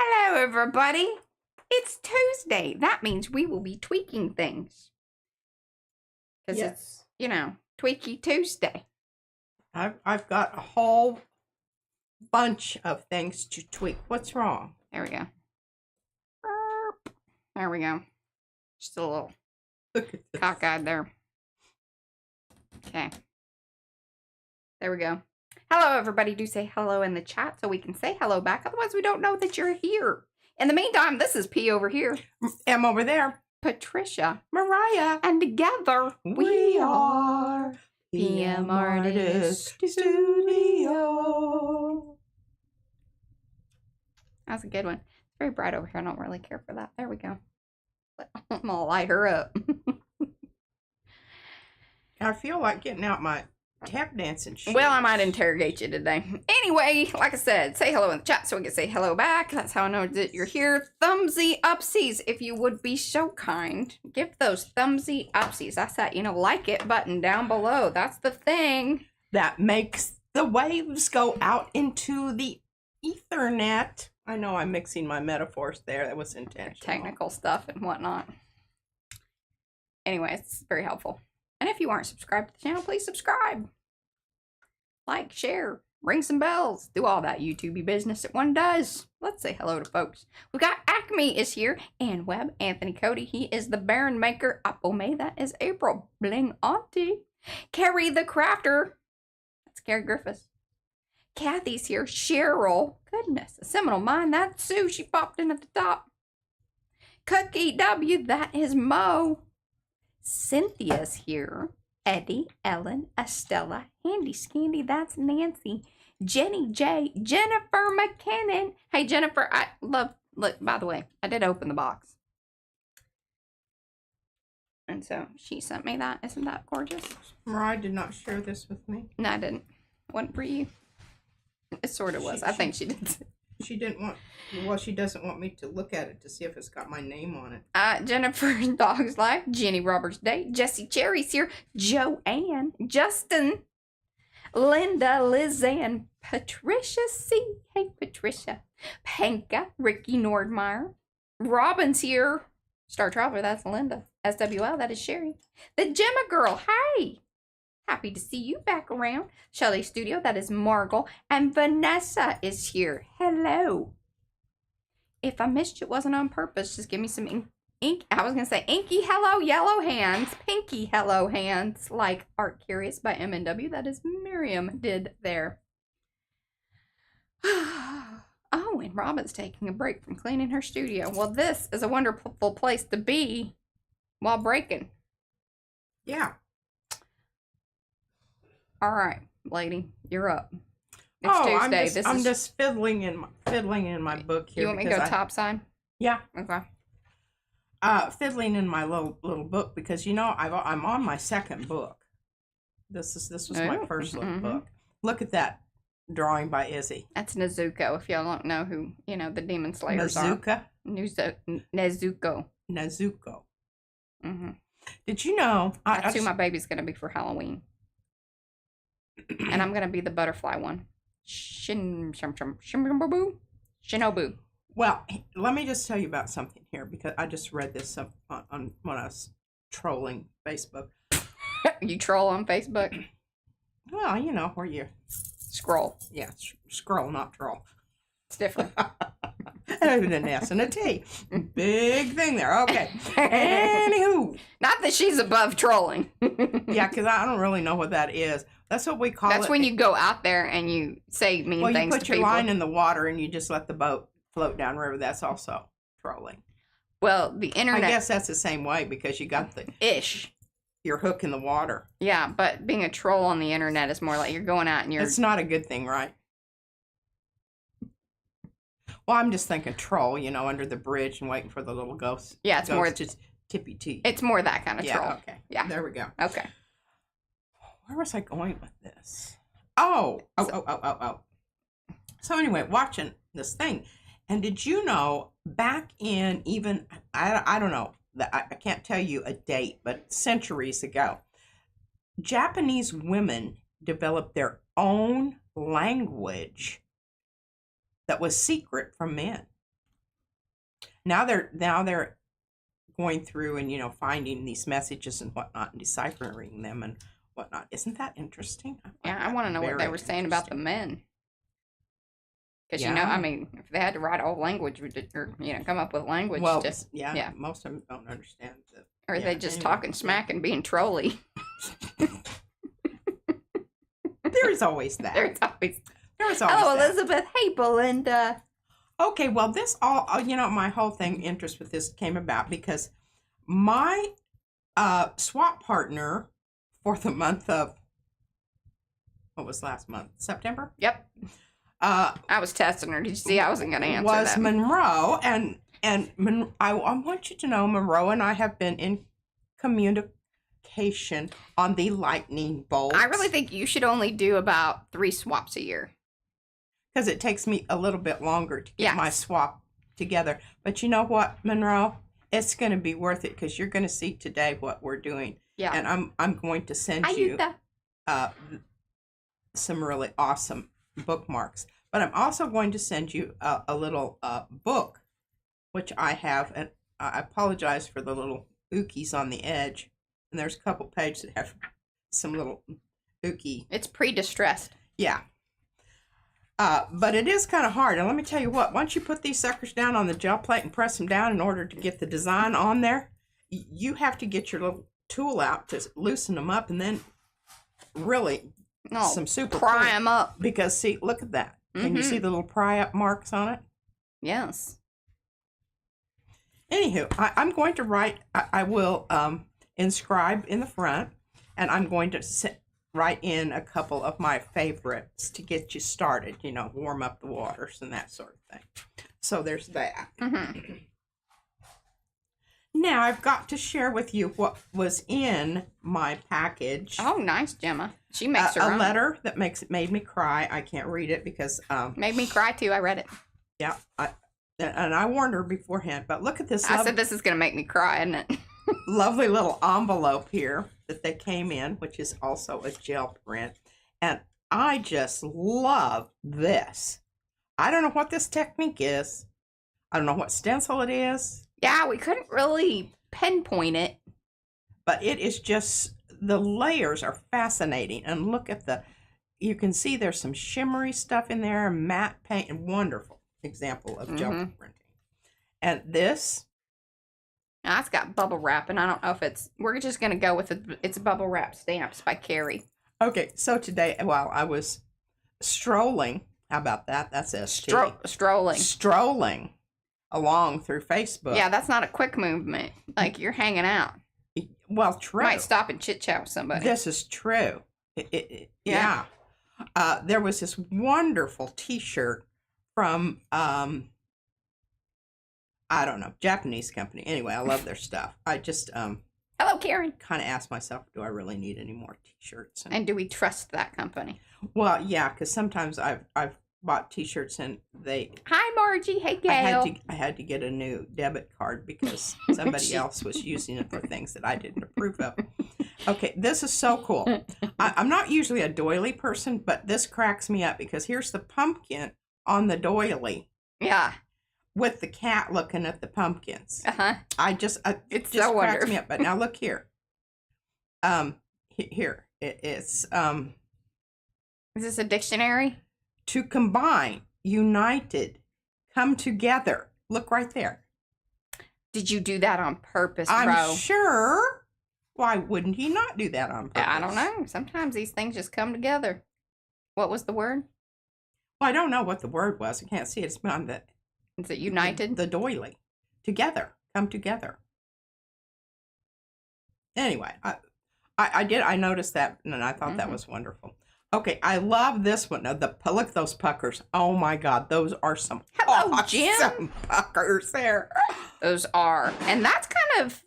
Hello, everybody. It's Tuesday. That means we will be tweaking things. Because it's, Tweaky Tuesday. I've got a whole bunch of things to tweak. What's wrong? There we go. There we go. Just a little cockeyed there. Okay. There we go. Hello, everybody. Do say hello in the chat so we can say hello back. Otherwise, we don't know that you're here. In the meantime, this is P over here. M over there. Patricia. Mariah. And together, we are PM Artist Studio. That's a good one. It's very bright over here. I don't really care for that. There we go. I'm gonna light her up. I feel like getting out my tap dancing shoes. Well, I might interrogate you today. Anyway, like I said, say hello in the chat so we can say hello back. That's how I know that you're here. Thumbsy upsies, if you would be so kind. Give those thumbsy upsies. That's that, like it button down below. That's the thing. That makes the waves go out into the Ethernet. I know I'm mixing my metaphors there. That was intentional. Technical stuff and whatnot. Anyway, it's very helpful. And if you aren't subscribed to the channel, please subscribe. Like, share, ring some bells, do all that YouTubey business that one does. Let's say hello to folks. We got Acme is here, and Webb, Anthony Cody. He is the Baron Maker. Apple May, that is April. Bling Auntie. Carrie the Crafter. That's Carrie Griffiths. Kathy's here. Cheryl. Goodness, a Seminole Mind. That's Sue. She popped in at the top. Cookie W. That is Mo. Cynthia's here. Eddie, Ellen, Estella, Handy Scandy, that's Nancy, Jenny J, Jennifer McKinnon. Hey, Jennifer, look, by the way, I did open the box. And so she sent me that. Isn't that gorgeous? Mariah did not share this with me. No, I didn't. It wasn't for you. It sort of was. I think she did. She didn't want, she doesn't want me to look at it to see if it's got my name on it. Jennifer's Dog's Life, Jenny Roberts Day, Jessie Cherry's here, Joanne, Justin, Linda, Lizanne, Patricia C. Hey, Patricia. Panka, Ricky Nordmeyer, Robin's here, Star Traveler, that's Linda, SWL, that is Sherry, the Gemma Girl, hey. Happy to see you back around. Shelley Studio, that is Margot. And Vanessa is here. Hello. If I missed you, it wasn't on purpose. Just give me some ink. I was going to say inky hello yellow hands. Pinky hello hands. Like Art Curious by M&W. That is Miriam did there. Oh, and Robin's taking a break from cleaning her studio. Well, this is a wonderful place to be while breaking. Yeah. All right, lady, you're up. It's Tuesday. I'm just fiddling in my book here. You want me to go top side? Yeah. Okay. Fiddling in my little book because I'm on my second book. This was my first little book. Look at that drawing by Izzy. That's Nezuko. If y'all don't know who the Demon Slayers are. Nezuko. Nezuko. Mm-hmm. Did you know? That's who my baby's gonna be for Halloween. And I'm going to be the butterfly one. Shinobu. Well, let me just tell you about something here because I just read this on when I was trolling Facebook. You troll on Facebook? Well, where you scroll. Yeah, scroll, not troll. It's different. An S and a T. Big thing there. Okay. Anywho. Not that she's above trolling. Yeah, because I don't really know what that is. That's what we call it. That's when you go out there and you say mean things to people. Well, you put your line in the water and you just let the boat float down river. That's also trolling. Well, the internet. I guess that's the same way because you got the your hook in the water. Yeah, but being a troll on the internet is more like you're going out and you're. It's not a good thing, right? Well, I'm just thinking troll, under the bridge and waiting for the little ghosts. Yeah, it's more just tippy tea. It's more that kind of troll. Okay. Yeah. There we go. Okay. Where was I going with this? Oh. So anyway, watching this thing, and did you know back in even I don't know, I can't tell you a date, but centuries ago, Japanese women developed their own language that was secret from men. Now they're going through and finding these messages and whatnot and deciphering them and whatnot. Isn't that interesting? I want to know what they were saying about the men. Because, Yeah. I mean, if they had to write a whole language or, come up with language. Well, to, yeah, most of them don't understand. Or are they just talking smack and being trolly? There's always that. There's always Hello, that. Elizabeth. Hey, Belinda. Okay, well, this all, my whole interest with this came about because my swap partner for the month of, what was last month? September? Yep. I was testing her. Did you see? I wasn't going to answer was that. Monroe, and I want you to know, Monroe and I have been in communication on the lightning bolts. I really think you should only do about 3 swaps a year. Because it takes me a little bit longer to get my swap together. But you know what, Monroe? It's going to be worth it because you're going to see today what we're doing. Yeah. And I'm going to send you some really awesome bookmarks. But I'm also going to send you a little book, which I have. And I apologize for the little ookies on the edge. And there's a couple pages that have some little ookie. It's pre-distressed. Yeah. But it is kind of hard. And let me tell you what, once you put these suckers down on the gel plate and press them down in order to get the design on there, you have to get your little tool out to loosen them up and then really some super pry them up. Because see, look at that. Can you see the little pry up marks on it? Yes. Anywho, I'm going to write, I will inscribe in the front, and I'm going to write in a couple of my favorites to get you started, warm up the waters and that sort of thing. So there's that. Now I've got to share with you what was in my package. Oh, nice, Gemma. She makes her own. A letter that made me cry. I can't read it because made me cry too. I read it. Yeah, and I warned her beforehand. But look at this. I said this is going to make me cry, isn't it? Lovely little envelope here that they came in, which is also a gel print, and I just love this. I don't know what this technique is. I don't know what stencil it is. Yeah, we couldn't really pinpoint it. But it is just, the layers are fascinating. And look at you can see there's some shimmery stuff in there, matte paint, and wonderful example of gel printing. And this. Now, it's got bubble wrap, and I don't know if we're just going to go with it's bubble wrap stamps by Carrie. Okay, so today, while I was strolling, how about that? That's ST. Strolling along through Facebook. Yeah, that's not a quick movement. Like, you're hanging out. Well, true. You might stop and chit-chat with somebody. This is true. Yeah. There was this wonderful T-shirt from, I don't know, Japanese company. Anyway, I love their stuff. I just, hello, Karen. Kind of asked myself, do I really need any more T-shirts? And do we trust that company? Well, yeah, because sometimes I've bought T-shirts and they. Hi, Margie. Hey, Gail. I had to get a new debit card because somebody else was using it for things that I didn't approve of. Okay, this is so cool. I'm not usually a doily person, but this cracks me up because here's the pumpkin on the doily. Yeah. With the cat looking at the pumpkins. It just so cracks me up. But now look here. Here it's. Is this a dictionary? To combine, united, come together. Look right there. Did you do that on purpose, bro? I'm sure. Why wouldn't he not do that on purpose? I don't know. Sometimes these things just come together. What was the word? Well, I don't know what the word was. I can't see it. It's on the. Is it united? The doily. Together. Come together. Anyway, I noticed that and I thought that was wonderful. Okay, I love this one. Now, look at those puckers. Oh my God, those are some awesome Jim. Puckers there. Those are, and that's kind of.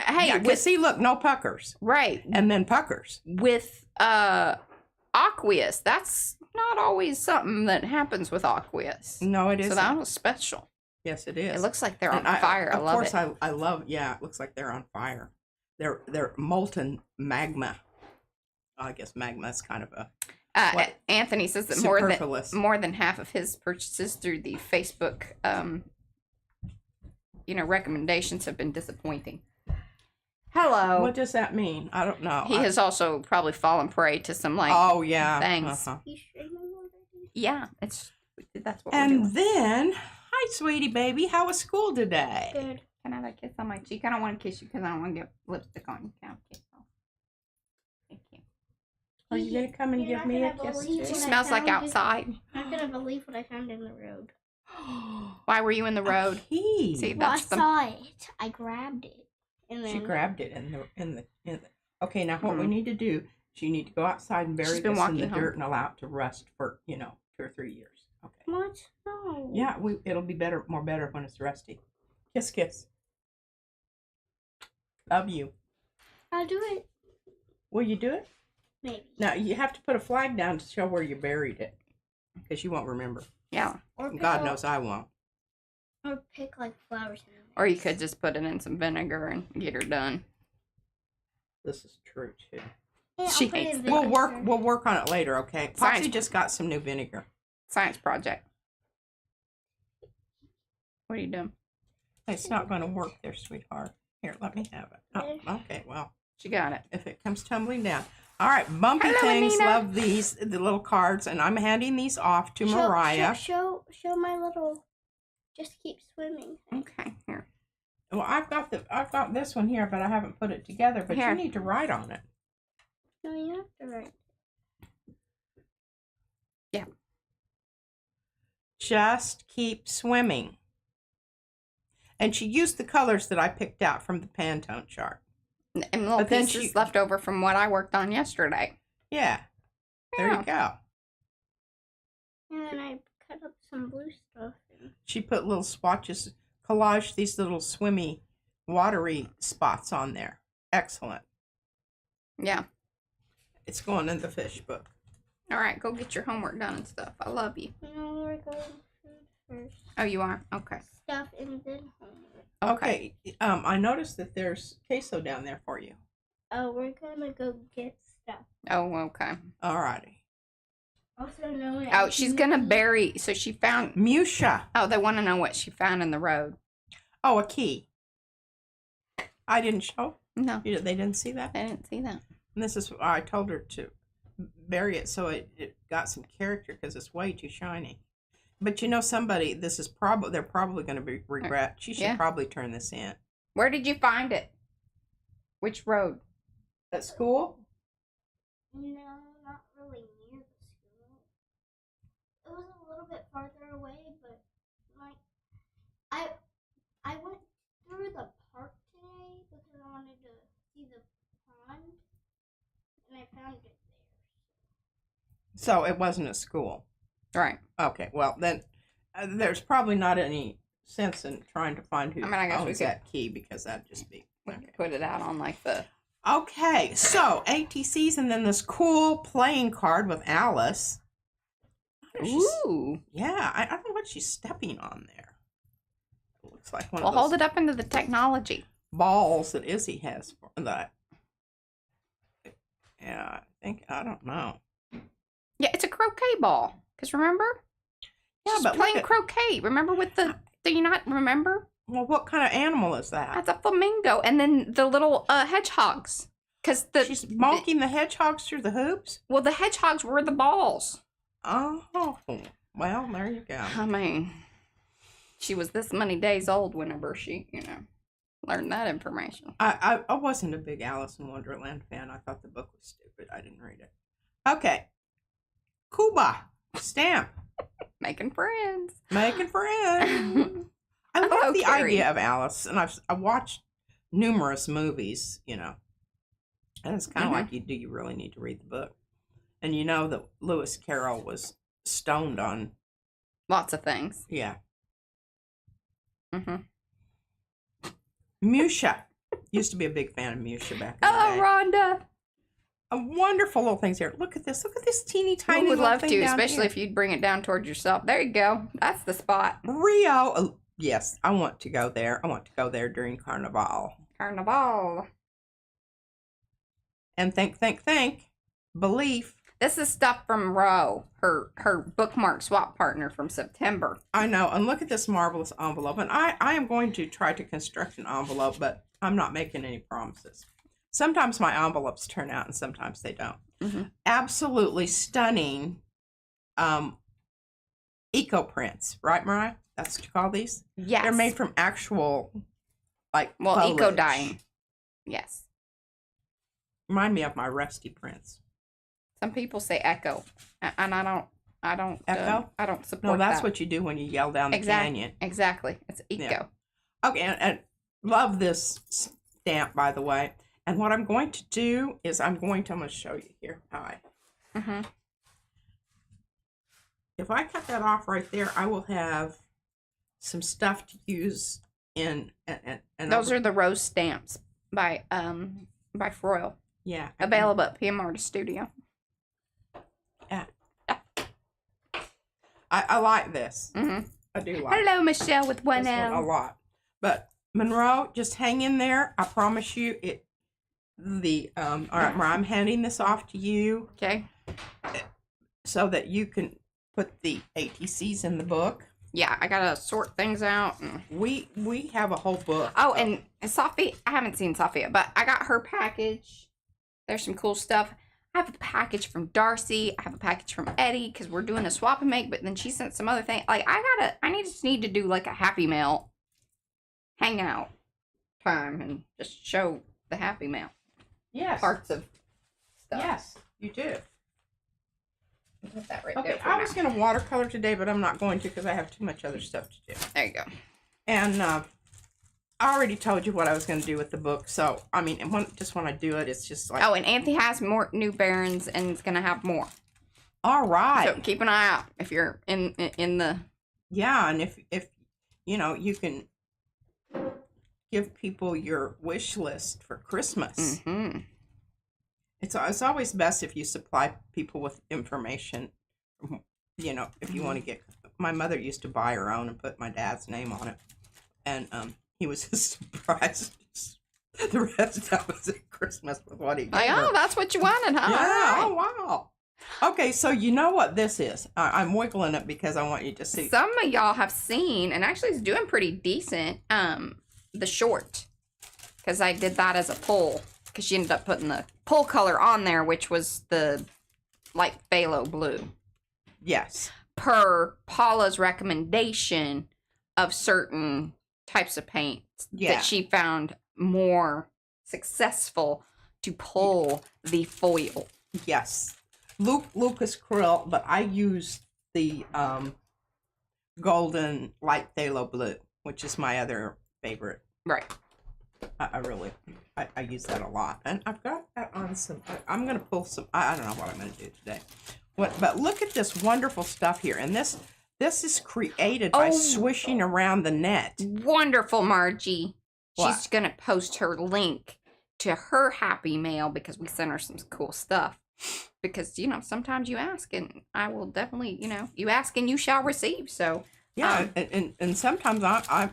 Hey, yeah, see, look, no puckers. Right. And then puckers. With aqueous, that's not always something that happens with aqueous. No, it isn't. So that was special. Yes, it is. It looks like they're on fire. I love it. Of course, I love. Yeah, it looks like they're on fire. They're molten magma. I guess magma is kind of a. Anthony says that more than half of his purchases through the Facebook recommendations have been disappointing. Hello. What does that mean? I don't know. He has also probably fallen prey to some oh yeah things. You streaming already? Yeah, that's what we're And doing. then, hi, sweetie baby. How was school today? Good. Can I have a kiss on my cheek? I don't want to kiss you because I don't want to get lipstick on you. Can I have a kiss off? Thank you. Are you gonna come and You're give not me a gonna kiss believe too? She what I smells like found. outside. I'm not gonna believe what I found in the road. Why were you in the road? Key. See, Well, I that's the saw it. I grabbed it. And then She grabbed it in the. Okay, now what we need to do is you need to go outside and bury She's been this in walking the home. dirt and allow it to rust for 2 or 3 years. Okay. What? No. Yeah, it'll be more better when it's rusty. Kiss, kiss. Love you. I'll do it. Will you do it? Maybe. Now you have to put a flag down to show where you buried it, because you won't remember. yeah. Or pick God up- knows I won't. Or pick like flowers in it. Or you could just put it in some vinegar and get her done. This is true too. Yeah, She I'll put it hates in it. vinegar. We'll work on it later, okay? Science. Foxy just got some new vinegar. Science project. What are you doing? It's not going to work there, sweetheart. Here, let me have it. Oh, okay, well, She got it. if it comes tumbling down. All right, Bumpy Hello, Things Anita. love these, the little cards, and I'm handing these off to Mariah. Show my little. Just keep swimming. Okay, here. Well, I've got this one here, but I haven't put it together. But Here. you need to write on it. No, you have to write. Yeah. Just keep swimming. And she used the colors that I picked out from the Pantone chart. And little But then pieces she- left over from what I worked on yesterday. Yeah. There Yeah. you go. And then I cut up some blue stuff. She put little swatches, collage these little swimmy, watery spots on there. Excellent. Yeah. It's going in the fish book. All right, go get your homework done and stuff. I love you. No, we're going food first. Oh, you are? Okay. Stuff and then homework. Okay. I noticed that there's queso down there for you. Oh, we're gonna go get stuff. Oh, okay. All righty. Also known Oh, as she's gonna bury. So she found. Musha. Oh, they want to know what she found in the road. Oh, a key. I didn't show. No, They didn't see that. I didn't see that. And this is I told her to bury it so it got some character because it's way too shiny. But somebody, this is they're probably going to be regret. She should Yeah. probably turn this in. Where did you find it? Which road? At school? No, not really near the school. It was a little bit farther away, but like I went through the park today because I wanted to see the pond, and I found it there. So it wasn't at school. Right. Okay, well then there's probably not any sense in trying to find who I mean, I guess we owns could- that key because that'd just be We okay. could put it out on like the. Okay, so ATCs and then this cool playing card with Alice. Ooh. Yeah, I don't know what she's stepping on there. It looks like one Well, of those hold it up into the technology. balls that Izzy has for that. Yeah, I don't know. Yeah, it's a croquet ball. Because remember? Yeah, She's but playing look at, croquet. Remember with the. Do you not remember? well, what kind of animal is that? That's a flamingo. And then the little hedgehogs. Because She's bonking the hedgehogs through the hoops? well, the hedgehogs were the balls. Oh, well, there you go. I mean, she was this many days old whenever she, learned that information. I wasn't a big Alice in Wonderland fan. I thought the book was stupid. I didn't read it. Okay. Cuba. Stamp. Making friends. Making friends. I love Hello, the Carrie. idea of Alice, and I watched numerous movies, and it's kind of Mhm. like do you really need to read the book? And you know that Lewis Carroll was stoned on, Lots of things. yeah. Mm-hmm. Musha. Used to be a big fan of Musha back in the Oh, day. Rhonda. Wonderful little things here. Look at this. Look at this teeny tiny I would little love thing to, down especially here. if you'd bring it down towards yourself. There you go. That's the spot. Rio. Yes, I want to go there. I want to go there during Carnival. Carnival. And think. Belief. This is stuff from Ro, her bookmark swap partner from September. I know. And look at this marvelous envelope. And I am going to try to construct an envelope, but I'm not making any promises. Sometimes my envelopes turn out and sometimes they don't. Mm-hmm. Absolutely stunning eco prints, right, Mariah? That's what you call these? Yes. They're made from actual, like, eco foliage. dyeing. Yes. Remind me of my rusty prints. Some people say echo, and I don't Echo? I don't support No, that's that. what you do when you yell down the canyon. Exactly. It's eco. Yeah. Okay, and love this stamp, by the way. And what I'm going to do is I'm going to show you here. Mm-hmm. If I cut that off right there, I will have some stuff to use in. And Those are the rose stamps by Froyle. Yeah. Available at PM Artist Studio. Yeah. I like this. Mm-hmm. I do like Hello, Michelle with one this one a L. lot. But Monroe, just hang in there. I promise you it. All right, Mariah, I'm handing this off to you. Okay. So that you can put the ATCs in the book. Yeah, I gotta sort things out. We have a whole book. Oh, and Sophie, I haven't seen Sophia, but I got her package. There's some cool stuff. I have a package from Darcy. I have a package from Eddie because we're doing a swap and make, but then she sent some other thing. Like, I just need to do like a Happy Mail hangout time and just show the Happy Mail Yes. parts of stuff. Yes, you do. Put that right Okay, there. I was going to watercolor today, but I'm not going to because I have too much other stuff to do. There you go. And I already told you what I was going to do with the book. So, I mean, when I do it, it's just like... Oh, and Anthony has more new Barons, and it's going to have more. All right. So keep an eye out if you're in the... Yeah, and if you know, you can give people your wish list for Christmas. Mm-hmm. It's always best if you supply people with information, you know, if you want to get... My mother used to buy her own and put my dad's name on it. And he was surprised the rest of us at Christmas with what he gave Like, her. oh, that's what you wanted, huh? Yeah, All right. oh, wow. Okay, so you know what this is. I'm wiggling it because I want you to see. Some of y'all have seen, and actually it's doing pretty decent, the short. Because I did that as a pull. Because she ended up putting the pull color on there, which was the light phthalo blue. Yes. Per Paula's recommendation of certain types of paint that she found more successful to pull the foil. Yes. Lucas Krill, but I use the golden light phthalo blue, which is my other favorite. Right. I use that a lot. And I've got that on some, I'm going to pull some, I don't know what I'm going to do today. But look at this wonderful stuff here. And this is created by swishing around the net. Wonderful, Margie. What? She's going to post her link to her Happy Mail because we sent her some cool stuff. Because, you know, sometimes you ask and I will definitely, you know, you ask and you shall receive. So, yeah. And sometimes I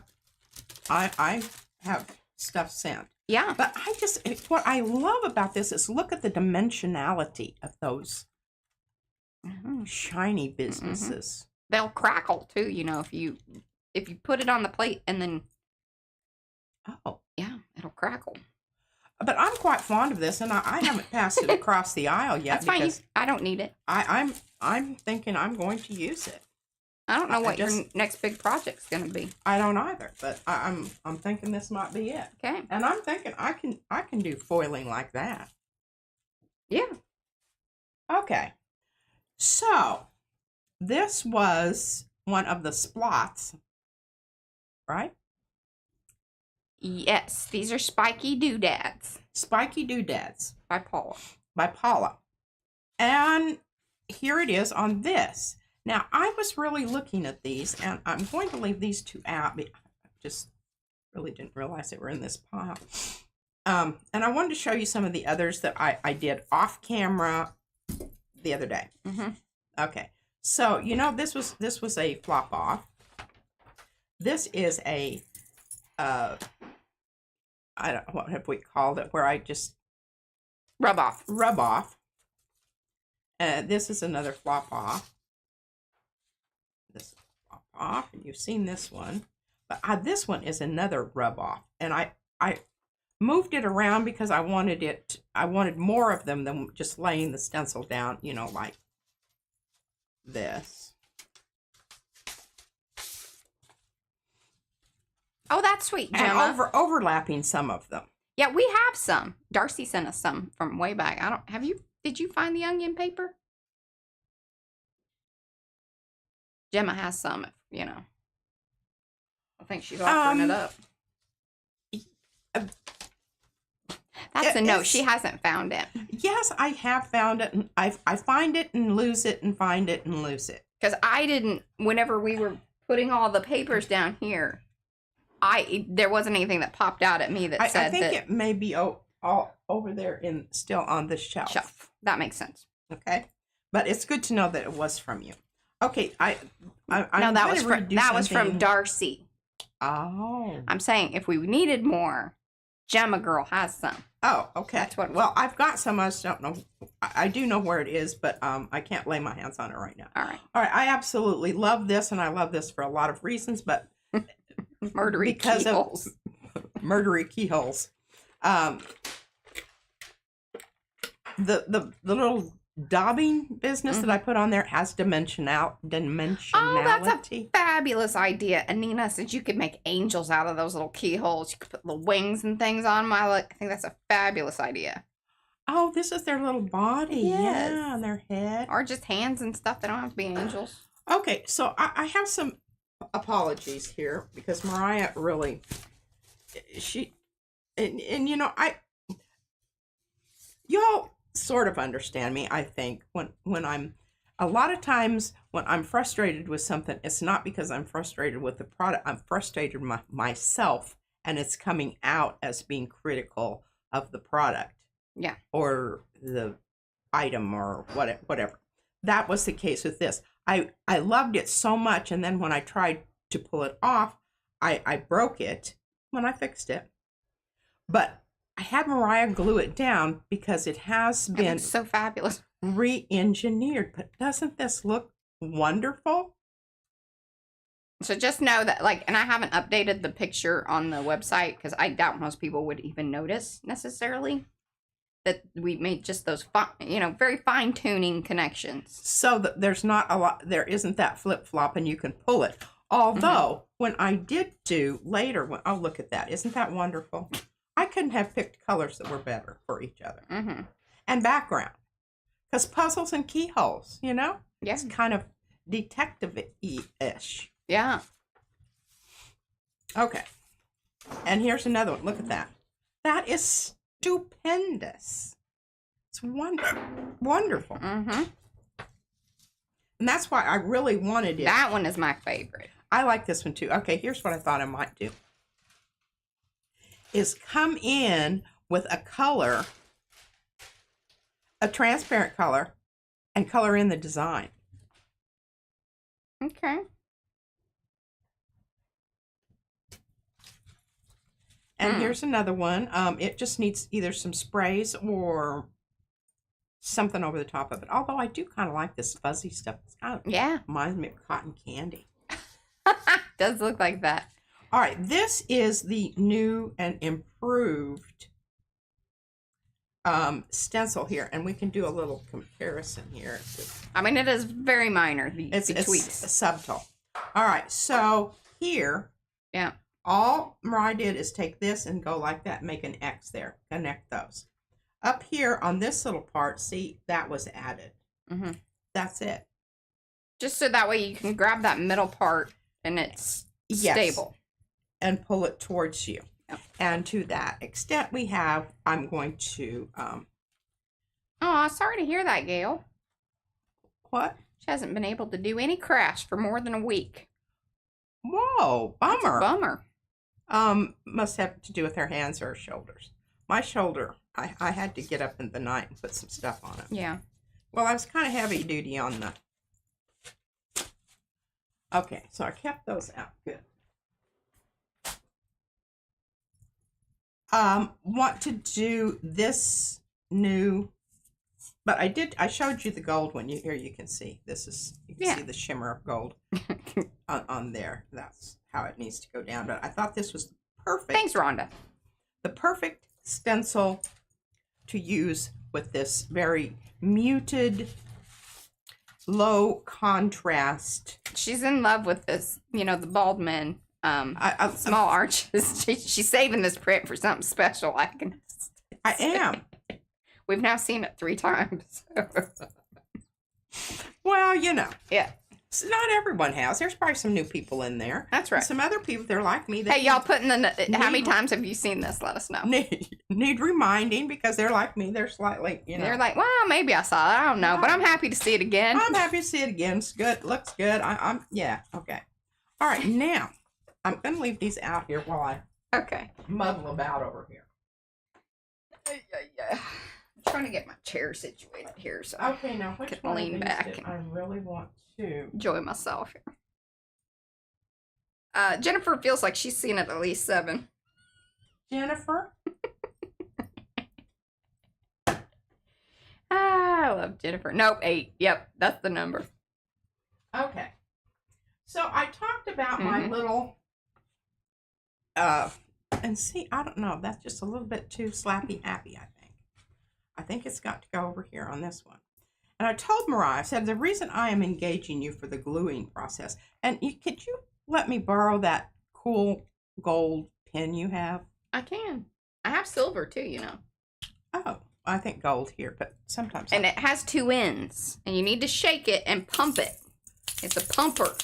have stuff sent. yeah. But what I love about this is look at the dimensionality of those shiny businesses. They'll crackle too, you know, if you put it on the plate and then yeah, it'll crackle. But I'm quite fond of this, and I haven't passed it across the aisle yet. That's fine. Because I don't need it. I'm thinking I'm going to use it. I don't know what your next big project's going to be. I don't either, but I'm thinking this might be it. Okay. And I'm thinking I can do foiling like that. Yeah. Okay. So this was one of the splots, right? Yes, these are Spiky Doodads. Spiky Doodads. By Paula. By Paula. And here it is on this. Now, I was really looking at these, and I'm going to leave these two out. I just really didn't realize they were in this pile. And I wanted to show you some of the others that I did off camera the other day. Mm-hmm. Okay. So, you know, this was a flop off. This is a I don't know, what have we called it, where I just Rub off. rub off. This is another flop off. This flop off, and you've seen this one. But this one is another rub off. And I moved it around because I wanted more of them than just laying the stencil down, you know, like this. Oh, that's sweet, Gemma. And overlapping some of them. Yeah, we have some. Darcy sent us some from way back. Did you find the onion paper? Gemma has some, you know. I think she's offering it up. That's a no. She hasn't found it. Yes, I have found it. And I find it and lose it and find it and lose it. Because I didn't, whenever we were putting all the papers down here, there wasn't anything that popped out at me that said that. I think it may be all over there still on the shelf. That makes sense. Okay. But it's good to know that it was from you. Okay, no, that was from Darcy. Oh. I'm saying if we needed more, Gemma girl has some. Oh, okay. That's what. Well, I've got some. I just don't know. I do know where it is, but I can't lay my hands on it right now. All right. All right. I absolutely love this, and I love this for a lot of reasons, but murdery keyholes. Murdery keyholes. The little daubing business that I put on there has dimensionality. Oh, that's a fabulous idea. And Nina said you could make angels out of those little keyholes. You could put little wings and things on them. I think that's a fabulous idea. Oh, this is their little body. Yes. Yeah, on their head. Or just hands and stuff. They don't have to be angels. Okay, so I have some apologies here because Mariah really, and you know, y'all sort of understand me, I think, when I'm, a lot of times when I'm frustrated with something, it's not because I'm frustrated with the product, I'm frustrated myself, and it's coming out as being critical of the product. Yeah. Or the item or whatever. That was the case with this. I loved it so much, and then when I tried to pull it off, I broke it when I fixed it. But I had Mariah glue it down because it has been so fabulous, re-engineered. But doesn't this look wonderful? So just know that, like, and I haven't updated the picture on the website because I doubt most people would even notice necessarily that we made just those, very fine-tuning connections. So that there's not a lot, there isn't that flip-flop and you can pull it. Although, when I did do later, oh, look at that. Isn't that wonderful? I couldn't have picked colors that were better for each other. And background. Because puzzles and keyholes, you know? Yeah. It's kind of detective-ish. Yeah. Okay. And here's another one. Look at that. That is stupendous. It's wonderful. And that's why I really wanted it. That one is my favorite. I like this one too. Okay, here's what I thought I might do. Is come in with a color, a transparent color, and color in the design. Okay. And here's another one. It just needs either some sprays or something over the top of it. Although I do kind of like this fuzzy stuff. It's kind of reminds me of cotton candy. Does look like that. All right, this is the new and improved stencil here, and we can do a little comparison here. I mean, it is very minor. It's tweaks. Subtle. All right, so here, all Mariah did is take this and go like that, make an X there, connect those. Up here on this little part, see, that was added. That's it. Just so that way you can grab that middle part and it's stable. And pull it towards you. And to that extent I'm going to... Oh, sorry to hear that, Gail. What? She hasn't been able to do any crafts for more than a week. Whoa, bummer. That's a bummer. Must have to do with her hands or her shoulders. My shoulder, I had to get up in the night and put some stuff on it. Yeah. Well, I was kind of heavy duty on the... Okay, so I kept those out. Good. Want to do this new But I showed you the gold one. Here you can see. You can see the shimmer of gold on there. That's how it needs to go down. But I thought this was perfect. Thanks, Rhonda. The perfect stencil to use with this very muted, low contrast. She's in love with this, you know, the bald men, small arches. She's saving this print for something special. I am. We've now seen it 3 times. Well, you know. Yeah. Not everyone has. There's probably some new people in there. That's right. And some other people, they're like me. Hey, y'all put in how many times have you seen this? Let us know. Need reminding because they're like me. They're slightly, you know. They're like, well, maybe I saw it. I don't know. But I'm happy to see it again. I'm happy to see it again. It's good. Looks good. Yeah. Okay. All right. Now, I'm going to leave these out here while I muddle about over here. I'm trying to get my chair situated here so okay, now which one lean of these back did I really want to enjoy myself here. Jennifer feels like she's seen it at least 7. Jennifer? I love Jennifer. Nope, 8. Yep, that's the number. Okay. So I talked about my little and see, I don't know, that's just a little bit too slappy happy, I think. I think it's got to go over here on this one. And I told Mariah, I said, the reason I am engaging you for the gluing process, and could you let me borrow that cool gold pen you have? I can. I have silver too, you know. Oh, I think gold here, but sometimes. And it has 2 ends, and you need to shake it and pump it. It's a pumper.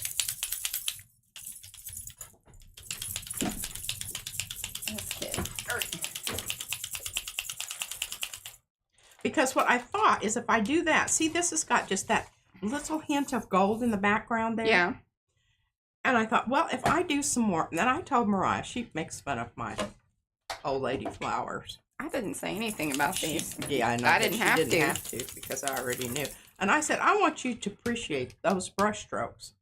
Because what I thought is if I do that, see, this has got just that little hint of gold in the background there. Yeah. And I thought, well, if I do some more, and then I told Mariah, she makes fun of my old lady flowers. I didn't say anything about these. Yeah, I know. I didn't have to because I already knew. And I said, I want you to appreciate those brush strokes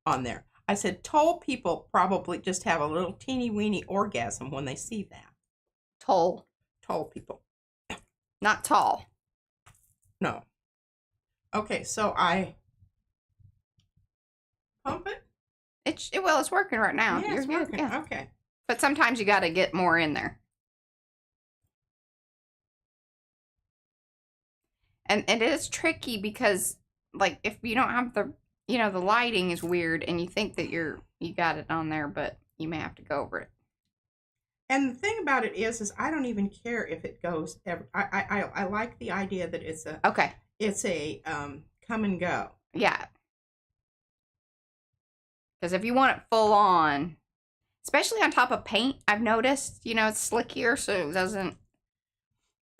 on there. I said, tall people probably just have a little teeny weeny orgasm when they see that. Tall People. Not tall. No. Okay, so I pump it. It's working right now. Yeah, it's working. Yeah. Okay. But sometimes you got to get more in there. And it is tricky because, like, if you don't have the, you know, the lighting is weird and you think that you got it on there, but you may have to go over it. And the thing about it is I don't even care if it goes ever. I like the idea that it's a come and go. Yeah. Because if you want it full on, especially on top of paint, I've noticed, you know, it's slickier, so it doesn't.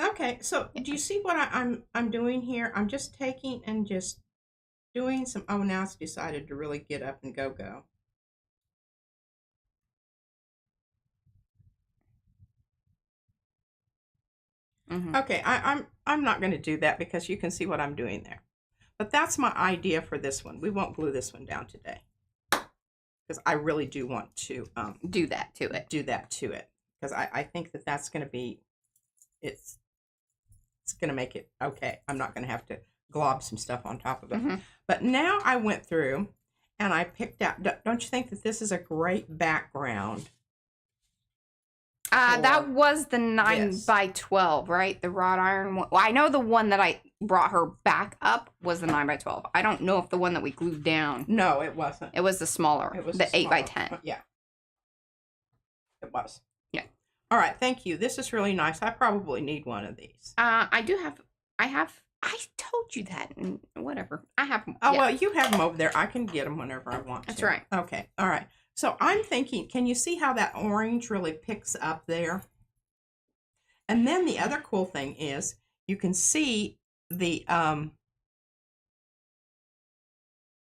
Okay, so do you see what I'm doing here? I'm just taking and just doing some. Oh, now it's decided to really get up and go. Okay, I'm not going to do that because you can see what I'm doing there. But that's my idea for this one. We won't glue this one down today because I really do want to do that to it. Because I think that that's going to be it's going to make it okay. I'm not going to have to glob some stuff on top of it. But now I went through and I picked out. Don't you think that this is a great background? That was the 9x12, right? The wrought iron one. Well, I know the one that I brought her back up was the 9x12. I don't know if the one that we glued down. No, it wasn't. It was the smaller. It was the 8x10. Yeah. It was. Yeah. All right. Thank you. This is really nice. I probably need one of these. I told you that. And whatever. I have them. Oh, well, you have them over there. I can get them whenever I want to. That's right. Okay. All right. So I'm thinking, can you see how that orange really picks up there? And then the other cool thing is you can see the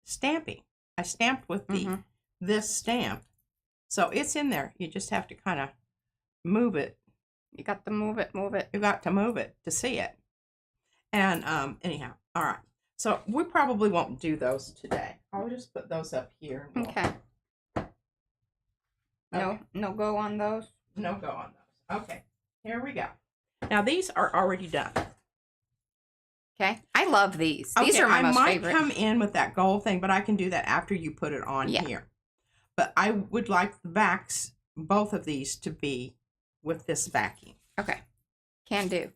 stamping. I stamped with the this stamp. So it's in there. You just have to kind of move it. You got to move it. You got to move it to see it. And anyhow, all right. So we probably won't do those today. I'll just put those up here. Okay. No go on those? No go on those. Okay, here we go. Now these are already done. Okay. I love these. These Okay, are my I most might favorite. come in with that gold thing, but I can do that after you put it on here. But I would like the backs, both of these, to be with this backing. Okay. Can do.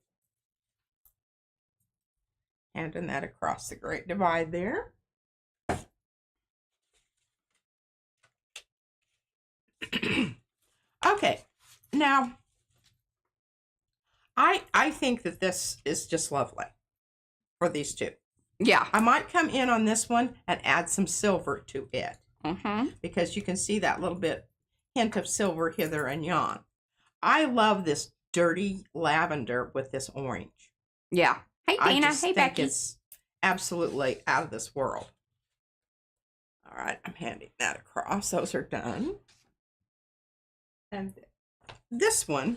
Handing that across the Great Divide there. Okay, now I think that this is just lovely for these two. Yeah. I might come in on this one and add some silver to it. Because you can see that little bit hint of silver hither and yon. I love this dirty lavender with this orange. Yeah. Hey, Dana. I just Hey, think Becky. it's absolutely out of this world. All right, I'm handing that across. Those are done. And this one,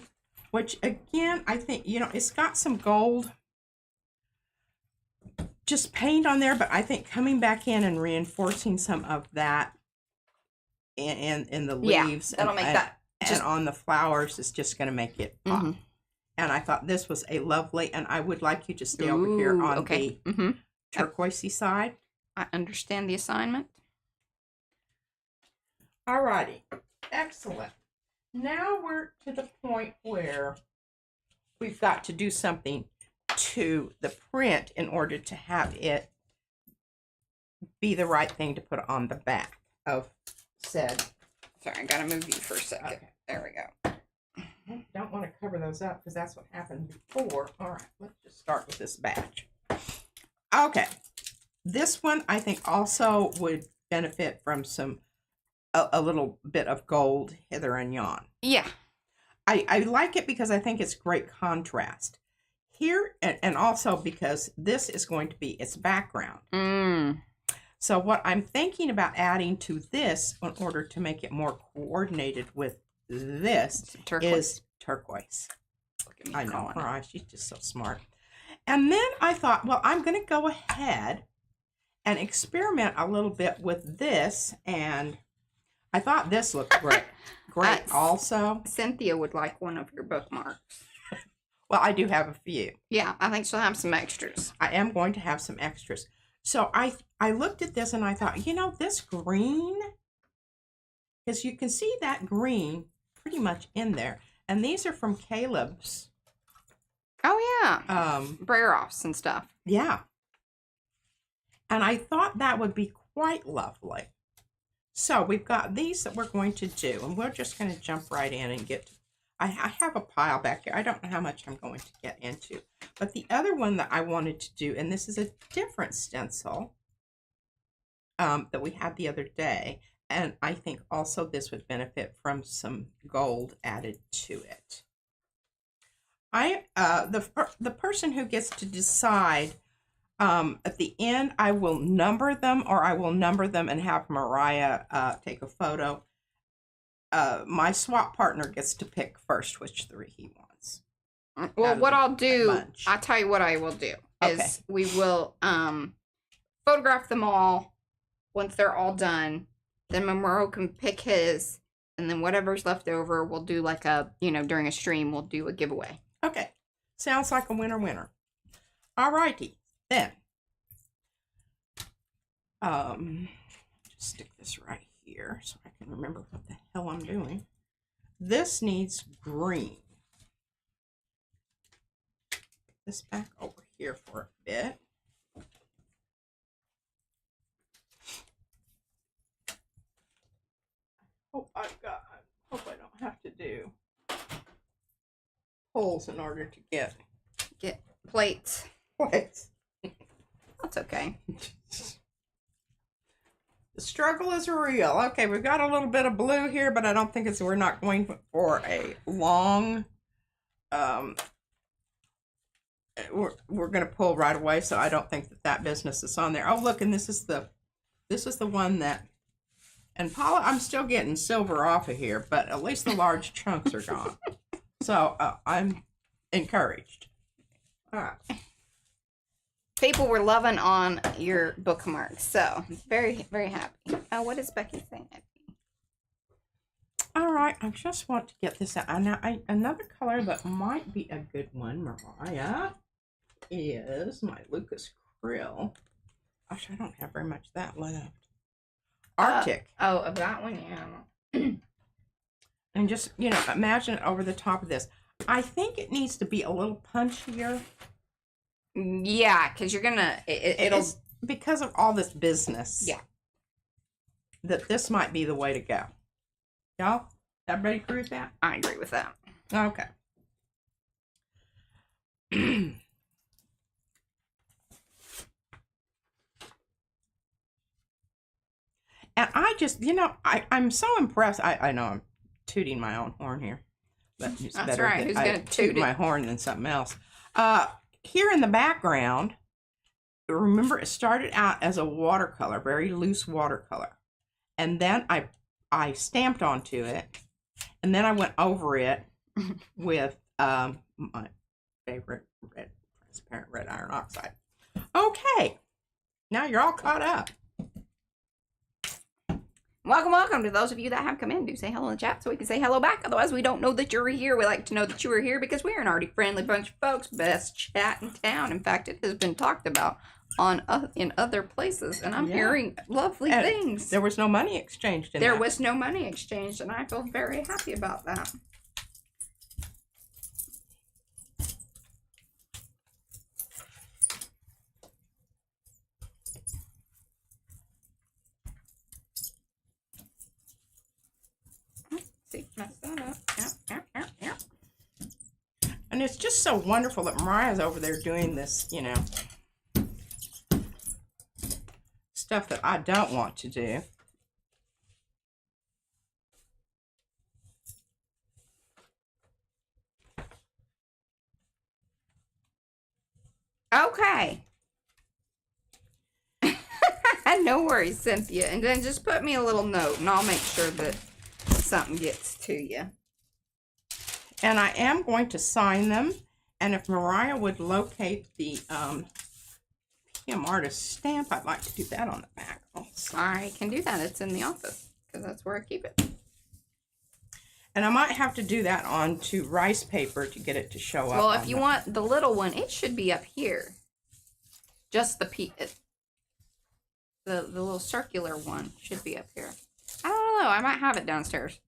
which again, I think, you know, it's got some gold just paint on there, but I think coming back in and reinforcing some of that in the leaves that'll make that and on the flowers is just going to make it pop. And I thought this was a lovely, and I would like you to stay over here on the turquoisey side. I understand the assignment. Alrighty, excellent. Now we're to the point where we've got to do something to the print in order to have it be the right thing to put on the back of said. Sorry, I gotta move you for a second. Okay. There we go. Don't want to cover those up because that's what happened before. All right, let's just start with this batch. Okay, this one I think also would benefit from some a little bit of gold hither and yon. Yeah. I like it because I think it's great contrast here, and also because this is going to be its background. So what I'm thinking about adding to this in order to make it more coordinated with this is turquoise. Look at me I know, calling Mariah, she's just so smart. And then I thought, well, I'm going to go ahead and experiment a little bit with this, and I thought this looked great. Great also. Cynthia would like one of your bookmarks. Well, I do have a few. Yeah, I think she'll have some extras. I am going to have some extras. So I looked at this and I thought, you know, this green, because you can see that green pretty much in there. And these are from Caleb's. Oh, yeah. Brayer-offs and stuff. Yeah. And I thought that would be quite lovely. So we've got these that we're going to do. And we're just going to jump right in and get to, I have a pile back here. I don't know how much I'm going to get into. But the other one that I wanted to do, and this is a different stencil that we had the other day. And I think also this would benefit from some gold added to it. The person who gets to decide at the end, I will number them, or I will number them and have Mariah take a photo. My swap partner gets to pick first which three he wants. Well, what I'll do, I'll tell you what I will do is we will photograph them all once they're all done. Then Memorial can pick his, and then whatever's left over, we'll do like a, during a stream, we'll do a giveaway. Okay. Sounds like a winner. All righty. Then, just stick this right here so I can remember what the hell I'm doing. This needs green. Put this back over here for a bit. Hope I don't have to do holes in order to get plates. Plates. That's okay. The struggle is real. Okay, we've got a little bit of blue here, but I don't think we're not going for a long, we're going to pull right away, so I don't think that business is on there. Oh, look, and this is the one that, and Paula, I'm still getting silver off of here, but at least the large chunks are gone. So I'm encouraged. All right. People were loving on your bookmarks, so very, very happy. Oh, what is Becky saying? All right, I just want to get this out. Now, another color that might be a good one, Mariah. is my Lucas Krill. Gosh, I don't have very much of that left. Arctic. Of that one, yeah. And just, you know, imagine it over the top of this. I think it needs to be a little punchier. Yeah, because you're gonna it'll because of all this business. Yeah. That this might be the way to go. Y'all, everybody agree with that? I agree with that. Okay. And I just, you know, I'm so impressed. I know I'm tooting my own horn here, but it's That's better right. that Who's I gonna toot toot it? my horn than something else. Here in the background, remember it started out as a watercolor, very loose watercolor, and then I stamped onto it, and then I went over it with my favorite transparent red iron oxide. Okay, now you're all caught up. Welcome to those of you that have come in. Do say hello in the chat so we can say hello back. Otherwise, we don't know that you're here. We like to know that you are here because we're an arty friendly bunch of folks. Best chat in town. In fact, it has been talked about on in other places, and I'm hearing lovely things. There was no money exchanged in There that. was no money exchanged, and I feel very happy about that. See, mess that up. Yep. And it's just so wonderful that Mariah's over there doing this, you know, stuff that I don't want to do. Okay. No worries, Cynthia. And then just put me a little note, and I'll make sure that something gets to you. And I am going to sign them. And if Mariah would locate the PM artist stamp, I'd like to do that on the back also. I can do that. It's in the office because that's where I keep it. And I might have to do that onto rice paper to get it to show up. Well, if you want the little one, it should be up here. Just the little circular one should be up here. I don't know. I might have it downstairs.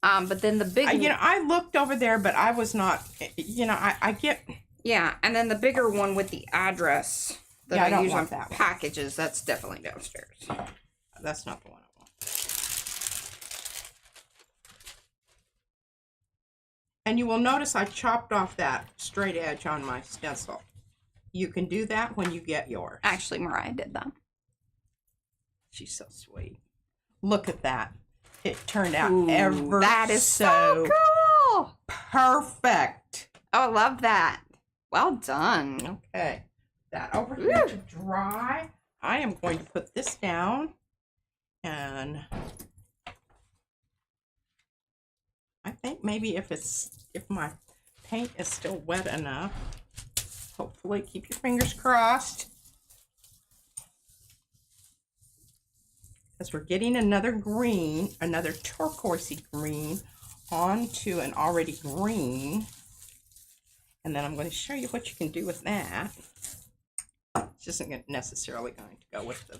But then the big you know, I looked over there, but I was not, you know, I get... Yeah, and then the bigger one with the address that I don't use on want that one. packages, that's definitely downstairs. That's not the one I want. And you will notice I chopped off that straight edge on my stencil. You can do that when you get yours. Actually, Mariah did that. She's so sweet. Look at that. It turned out that is so cool. Perfect. Oh, I love that. Well done. Okay. That over here to dry. I am going to put this down, and I think maybe if my paint is still wet enough, hopefully keep your fingers crossed, because we're getting another green, another turquoisey green onto an already green. And then I'm going to show you what you can do with that. This isn't necessarily going to go with the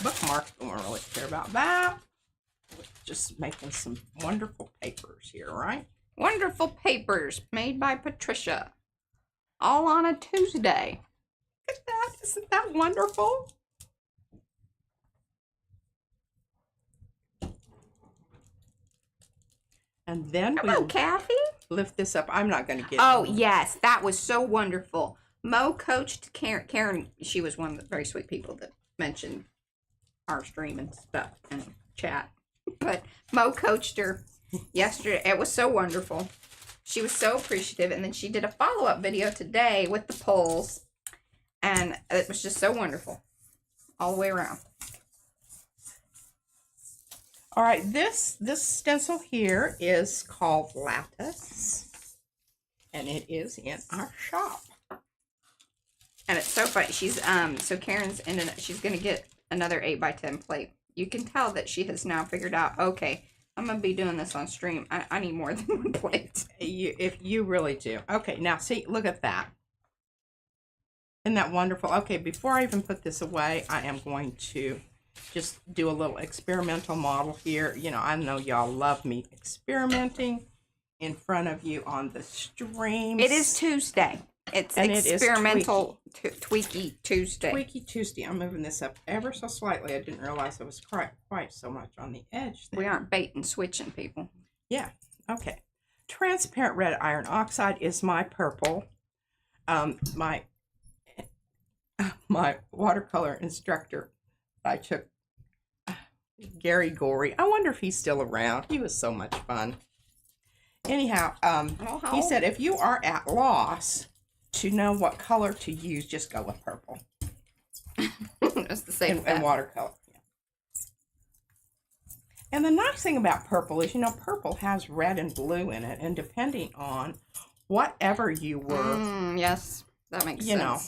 bookmark. We don't really care about that. We're just making some wonderful papers here, right? Wonderful papers made by Patricia. All on a Tuesday. Look at that. Isn't that wonderful? And then Hello, we Kathy. lift this up. I'm not going to get Oh, yes. That was so wonderful. Mo coached Karen. Karen, she was one of the very sweet people that mentioned our stream and stuff and chat. But Mo coached her yesterday. It was so wonderful. She was so appreciative. And then she did a follow-up video today with the polls. And it was just so wonderful. All the way around. All right, this stencil here is called Lattice, and it is in our shop. And it's so funny. She's so Karen's she's gonna get another 8x10 plate. You can tell that she has now figured out, okay, I'm gonna be doing this on stream. I need more than one plate. If you really do. Okay, now see, look at that. Isn't that wonderful? Okay, before I even put this away, I am going to just do a little experimental model here. You know, I know y'all love me experimenting in front of you on the streams. It is Tuesday. It's And it is experimental tweaky Tuesday. Tweaky Tuesday. I'm moving this up ever so slightly. I didn't realize it was quite so much on the edge there. We aren't bait and switching, people. Yeah, okay. Transparent red iron oxide is my purple. My watercolor instructor I took, Gary Gorey. I wonder if he's still around. He was so much fun. Anyhow, he said if you are at loss to know what color to use, just go with purple. That's the same and watercolor. Yeah. And the nice thing about purple is, you know, purple has red and blue in it, and depending on whatever you were, yes, that makes sense. You know,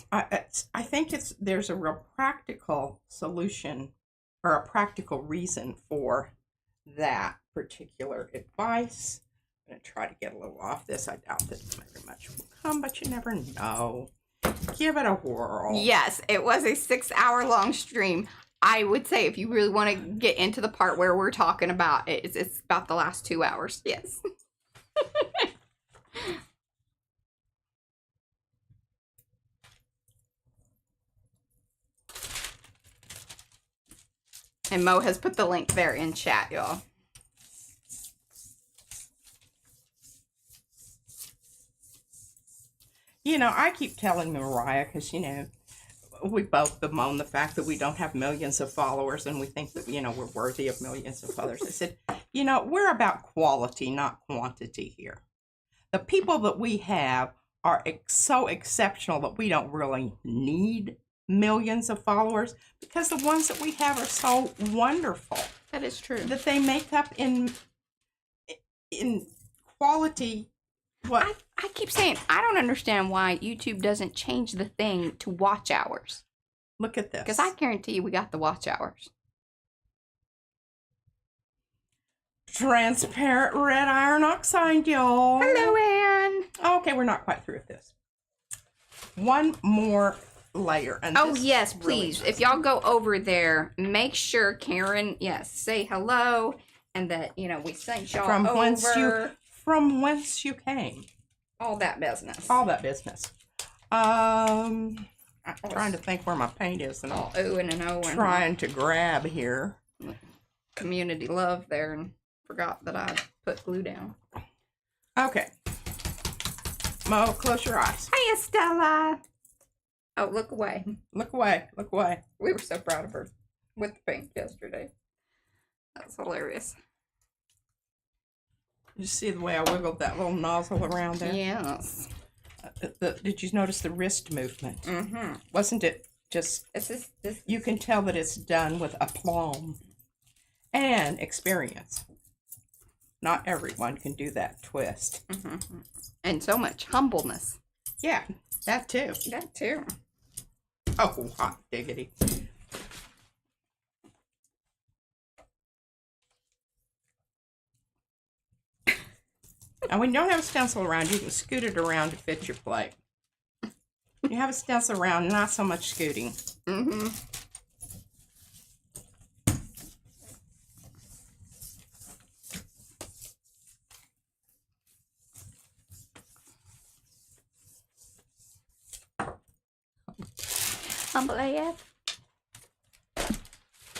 I think there's a real practical solution or a practical reason for that particular advice. I'm going to try to get a little off this. I doubt that very much will come, but you never know. Give it a whirl. Yes, it was a 6-hour-long stream. I would say if you really want to get into the part where we're talking about it, it's about the last 2 hours. Yes. And Mo has put the link there in chat, y'all. You know, I keep telling Mariah, because, you know, we both bemoan the fact that we don't have millions of followers, and we think that, you know, we're worthy of millions of followers. I said, you know, we're about quality, not quantity here. The people that we have are so exceptional that we don't really need millions of followers, because the ones that we have are so wonderful. That is true. That they make up in quality. What I keep saying, I don't understand why YouTube doesn't change the thing to watch hours. Look at this. Because I guarantee you we got the watch hours. Transparent red iron oxide, y'all. Hello, Anne. Okay, we're not quite through with this. One more layer. And oh, this yes, really please. If y'all go over there, make sure Karen, yes, say hello. And that, you know, we sent y'all from whence you came. All that business. All that business. I'm trying to think where my paint is, and all ooh and an oh. Trying to grab here. Community love there, and forgot that I put glue down. Okay. Mo, close your eyes. Hiya, Stella. Oh, look away. Look away. Look away. We were so proud of her with the paint yesterday. That's hilarious. You see the way I wiggled that little nozzle around there? Yes. Did you notice the wrist movement? Mm-hmm. Wasn't it just... You can tell that it's done with aplomb and experience. Not everyone can do that twist. Mm-hmm. And so much humbleness. Yeah, that too. That too. Oh, hot diggity. And when you don't have a stencil around, you can scoot it around to fit your plate. You have a stencil around, not so much scooting. Mm-hmm. Humble AF.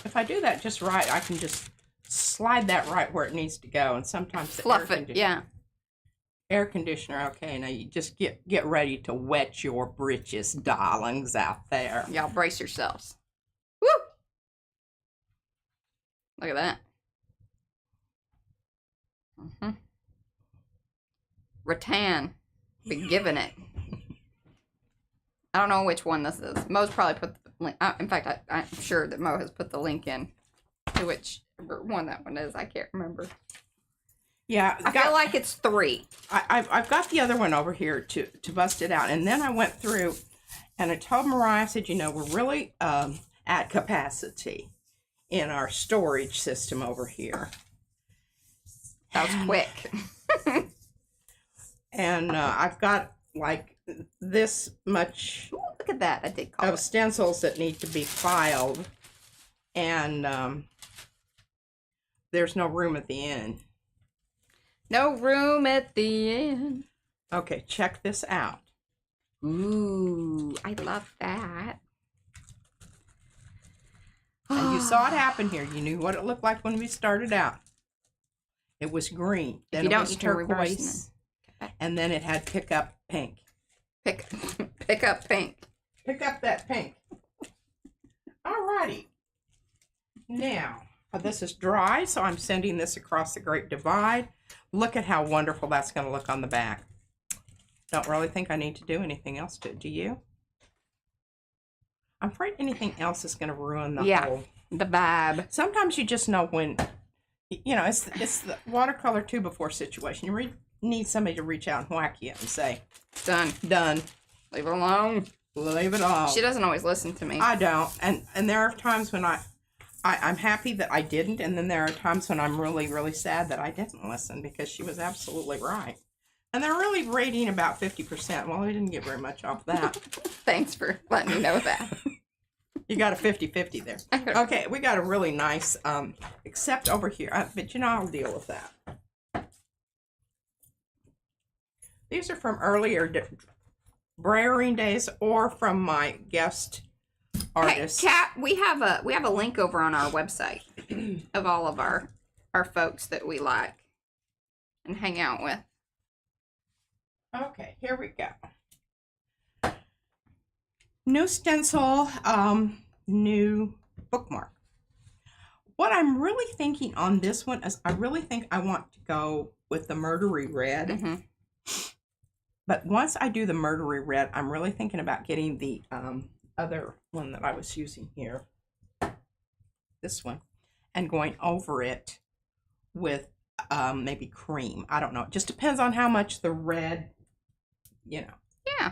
If I do that just right, I can just slide that right where it needs to go. And sometimes the fluff it, yeah. Air conditioner, okay, now you just get ready to wet your britches, darlings, out there. Y'all brace yourselves. Woo! Look at that. Mm-hmm. Rattan. Be giving it. I don't know which one this is. Mo's probably put the link. In fact, I'm sure that Mo has put the link in to which one that one is. I can't remember. Yeah, I feel like it's 3. I've got the other one over here to bust it out, and then I went through, and I told Mariah, I said, you know, we're really at capacity in our storage system over here. That was quick. And I've got like this much Ooh, look at that. I did call of it. stencils that need to be filed, and there's no room at the end. No room at the end. Okay, check this out. Ooh, I love that. And you saw it happen here. You knew what it looked like when we started out. It was green. Then you it don't, was you can reverse turquoise. And then it had pick up pink. Pick up pink. Pick up that pink. Alrighty. Now, this is dry, so I'm sending this across the Great Divide. Look at how wonderful that's going to look on the back. Don't really think I need to do anything else to it, do you? I'm afraid anything else is going to ruin the whole... the vibe. Sometimes you just know when, you know, it's the watercolor 2 before situation. You need somebody to reach out and whack you and say, Done. done. Leave it alone. Leave it alone. She doesn't always listen to me. I don't. And there are times when I'm happy that I didn't, and then there are times when I'm really, really sad that I didn't listen because she was absolutely right. And they're really rating about 50%. Well, we didn't get very much off that. Thanks for letting me know that. You got a 50-50 there. Okay, we got a really nice, except over here. But you know, I'll deal with that. These are from earlier brayering days or from my guest artists. Hey, Kat, we have a link over on our website of all of our folks that we like and hang out with. Okay, here we go. New stencil, new bookmark. What I'm really thinking on this one is I really think I want to go with the murdery red. Mm-hmm. But once I do the murdery red, I'm really thinking about getting the other one that I was using here, this one, and going over it with maybe cream. I don't know. It just depends on how much the red, you know. Yeah.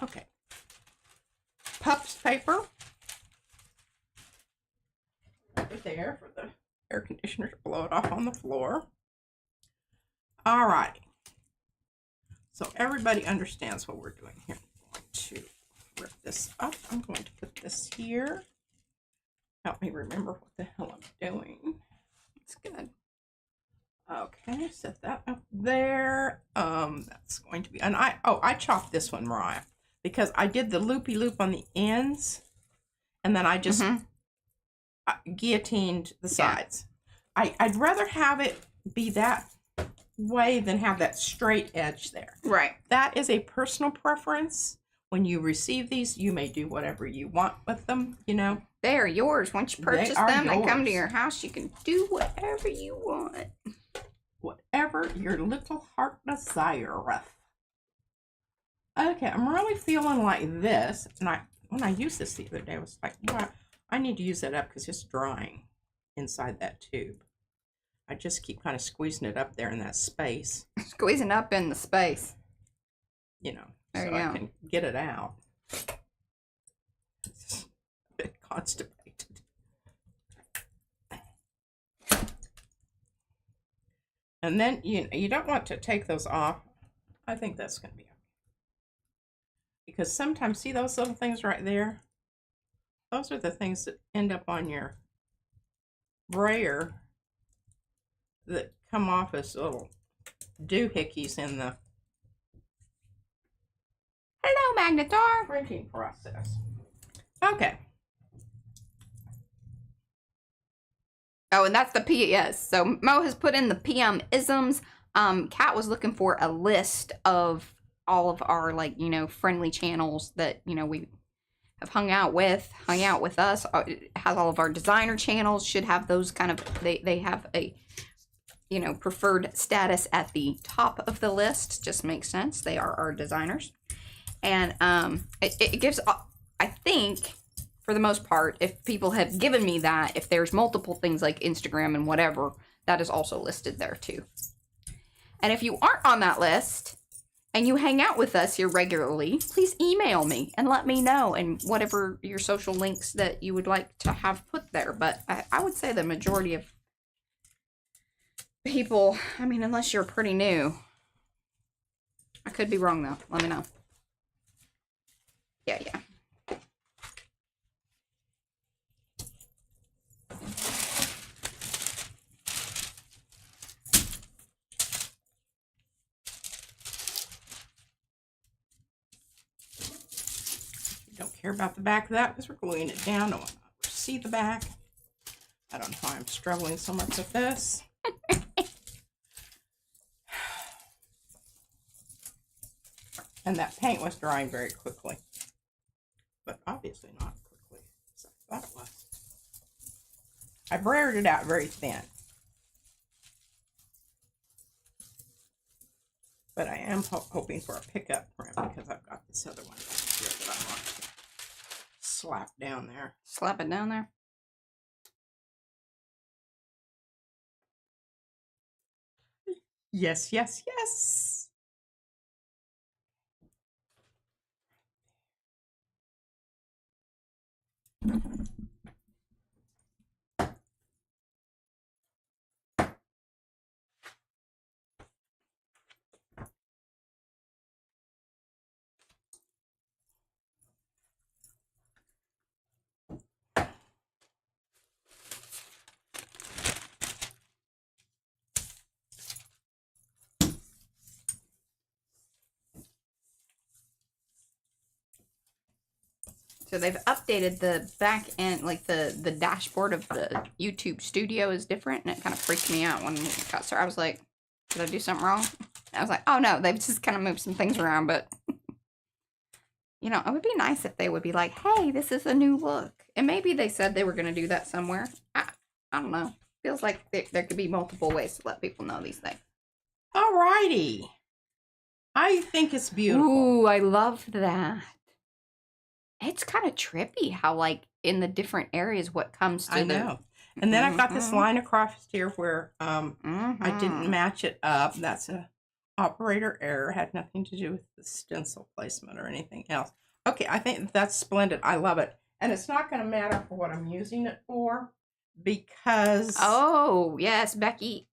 Okay. Pups paper. Right there for the air conditioner to blow it off on the floor. All right. So everybody understands what we're doing here. I'm going to rip this up. I'm going to put this here. Help me remember what the hell I'm doing. It's good. Okay, set that up there. That's going to be, and I chopped this one, Mariah, because I did the loopy loop on the ends, and then I just guillotined the sides. I'd rather have it be that way than have that straight edge there. Right. That is a personal preference. When you receive these, you may do whatever you want with them, you know. They are yours. Once you purchase are them, they come to yours. your house. You can do whatever you want. Whatever your little heart desireth. Okay, I'm really feeling like this. And when I used this the other day, I was like, wow, I need to use that up because it's drying inside that tube. I just keep kind of squeezing it up there in that space. Squeezing up in the space. You know, There so you I go. can get it out. It's a bit constipated. And then you don't want to take those off. I think that's going to be okay. Because sometimes, see those little things right there? Those are the things that end up on your brayer that come off as little doohickeys in the Hello, Magnetar. printing process. Okay. Oh, and that's the PS. So Mo has put in the PM isms. Kat was looking for a list of all of our, like, you know, friendly channels that, you know, we have hung out with us. It has all of our designer channels, should have those kind of, they have a, you know, preferred status at the top of the list. Just makes sense. They are our designers. And it gives, I think, for the most part, if people have given me that, if there's multiple things like Instagram and whatever, that is also listed there too. And if you aren't on that list and you hang out with us here regularly, please email me and let me know, and whatever your social links that you would like to have put there. But I would say the majority of people, I mean, unless you're pretty new, I could be wrong, though. Let me know. Yeah. Don't care about the back of that because we're gluing it down. I want to see the back. I don't know why I'm struggling so much with this. And that paint was drying very quickly. But obviously not quickly as I thought it was. I braided it out very thin. But I am hoping for a pickup print because I've got this other one back here that I want to slap down there. Slap it down there. Yes, yes, yes. So they've updated the back end, like the dashboard of the YouTube studio is different, and it kind of freaked me out when we got started. I was like, did I do something wrong? I was like, oh no, they've just kind of moved some things around, but you know, it would be nice if they would be like, hey, this is a new look. And maybe they said they were going to do that somewhere. I don't know. Feels like there could be multiple ways to let people know these things. Alrighty. I think it's beautiful. Ooh, I love that. It's kind of trippy how, like, in the different areas, what comes to I know. And then I've got this line across here where I didn't match it up. That's a operator error. It had nothing to do with the stencil placement or anything else. Okay, I think that's splendid. I love it. And it's not going to matter for what I'm using it for because... Oh, yes, Becky.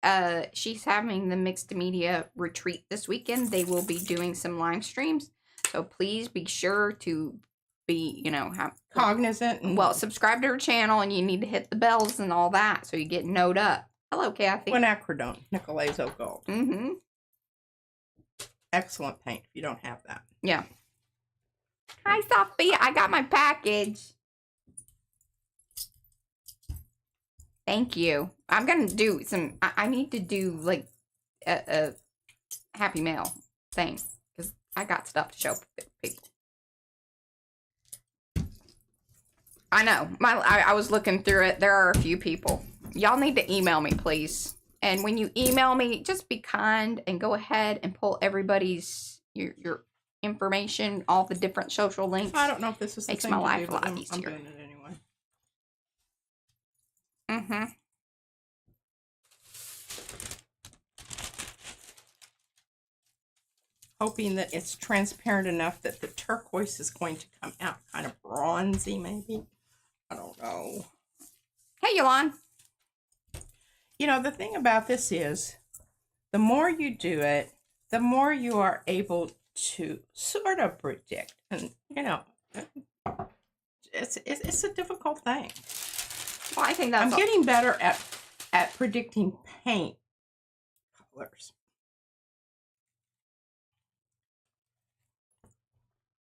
She's having the mixed media retreat this weekend. They will be doing some live streams. So please be sure to be, you know, cognizant. And well, subscribe to her channel, and you need to hit the bells and all that so you get noted up. Hello, Kathy. Quinacridone, Nicolezo Gold. Mm-hmm. Excellent paint if you don't have that. Yeah. Hi, Sophia. I got my package. Thank you. I'm going to do some... I need to do, like, a Happy Mail thing. Because I got stuff to show people. I know. I was looking through it. There are a few people. Y'all need to email me, please. And when you email me, just be kind and go ahead and pull everybody's your information, all the different social links. I don't know if this is the Makes thing my to life do, a lot but easier. I'm doing it anyway. Mm-hmm. Hoping that it's transparent enough that the turquoise is going to come out kind of bronzy, maybe. I don't know. Hey, Yolanda. You know, the thing about this is, the more you do it, the more you are able to sort of predict. And, you know, it's a difficult thing. Well, I think that's... I'm getting better at predicting paint colors.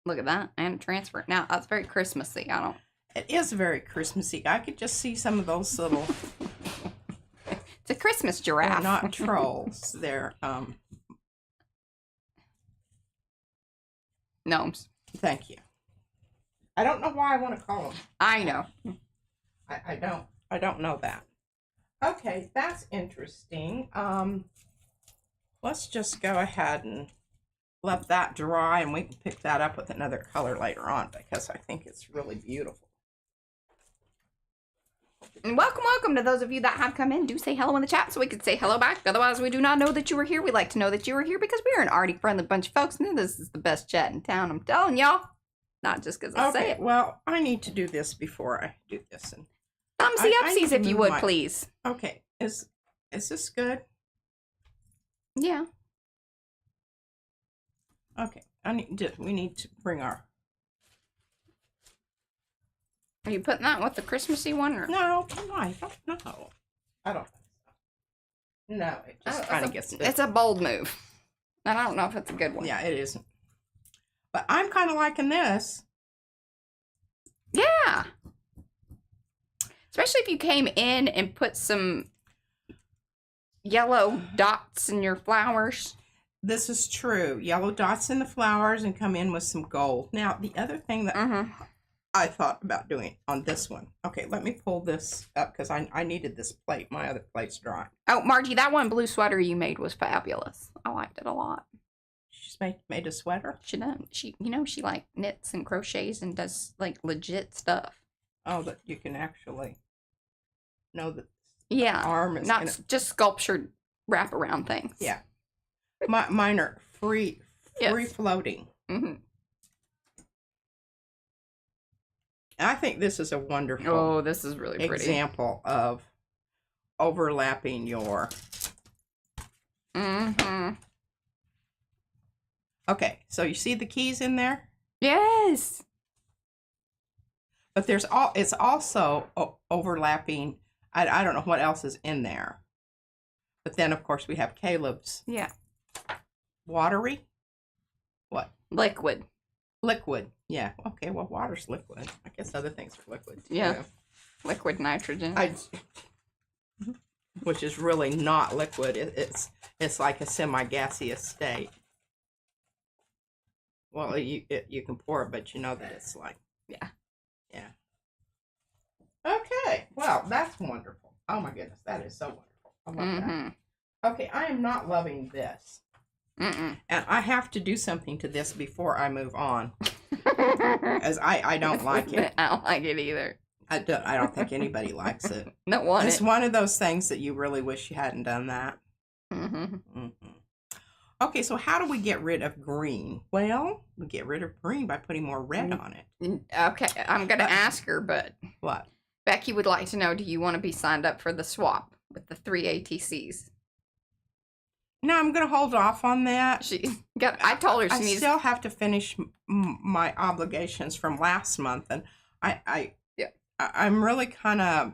Look at that. And transfer it. Now, that's very Christmassy. I don't... It is very Christmassy. I could just see some of those little... It's a Christmas giraffe. They're not trolls. They're, gnomes. Thank you. I don't know why I want to call them. I know. I don't know that. Okay, that's interesting. Let's just go ahead and let that dry, and we can pick that up with another color later on because I think it's really beautiful. And welcome to those of you that have come in. Do say hello in the chat so we can say hello back. Otherwise, we do not know that you were here. We like to know that you were here because we are an arty friendly bunch of folks, and this is the best chat in town. I'm telling y'all. Not just because I say it. Well, I need to do this before I do this. And thumbsy upsies if you would, please. Okay. Is this good? Yeah. Okay, we need to bring our... Are you putting that with the Christmassy one? Or? No, I don't know. I don't think so. No, it just kind of gets... It's a bold move. And I don't know if it's a good one. Yeah, it isn't. But I'm kind of liking this. Yeah. Especially if you came in and put some yellow dots in your flowers. This is true. Yellow dots in the flowers and come in with some gold. Now, the other thing that I thought about doing on this one. Okay, let me pull this up because I needed this plate. My other plate's dry. Oh, Margie, that one blue sweater you made was fabulous. I liked it a lot. She's made a sweater? She done. She like knits and crochets and does like legit stuff. Oh, that you can actually know that yeah, arm is not just sculptured wraparound things. Yeah. Mine are free floating. Mm-hmm. I think this is a wonderful Oh, this is really pretty. Example of overlapping your... Mm-hmm. Okay, so you see the keys in there? Yes. But it's also overlapping. I don't know what else is in there. But then, of course, we have Caleb's. Yeah. Watery? What? Liquid. Liquid. Yeah. Okay, well, water's liquid. I guess other things are liquid. Yeah. Liquid nitrogen. Which is really not liquid. It's like a semi-gaseous state. Well, you can pour it, but you know that it's like... Yeah. Yeah. Okay. Well, that's wonderful. Oh, my goodness. That is so wonderful. I love that. Okay, I am not loving this. And I have to do something to this before I move on. As I don't like it. I don't like it either. I don't think anybody likes it. Don't want It's one of those things that you really wish you hadn't done that. Okay, so how do we get rid of green? Well, we get rid of green by putting more red on it. Okay, I'm going to ask her, but... What? Becky would like to know, do you want to be signed up for the swap with the 3 ATCs? No, I'm going to hold off on that. I told her she needs... I still have to finish my obligations from last month, and I'm really kind of...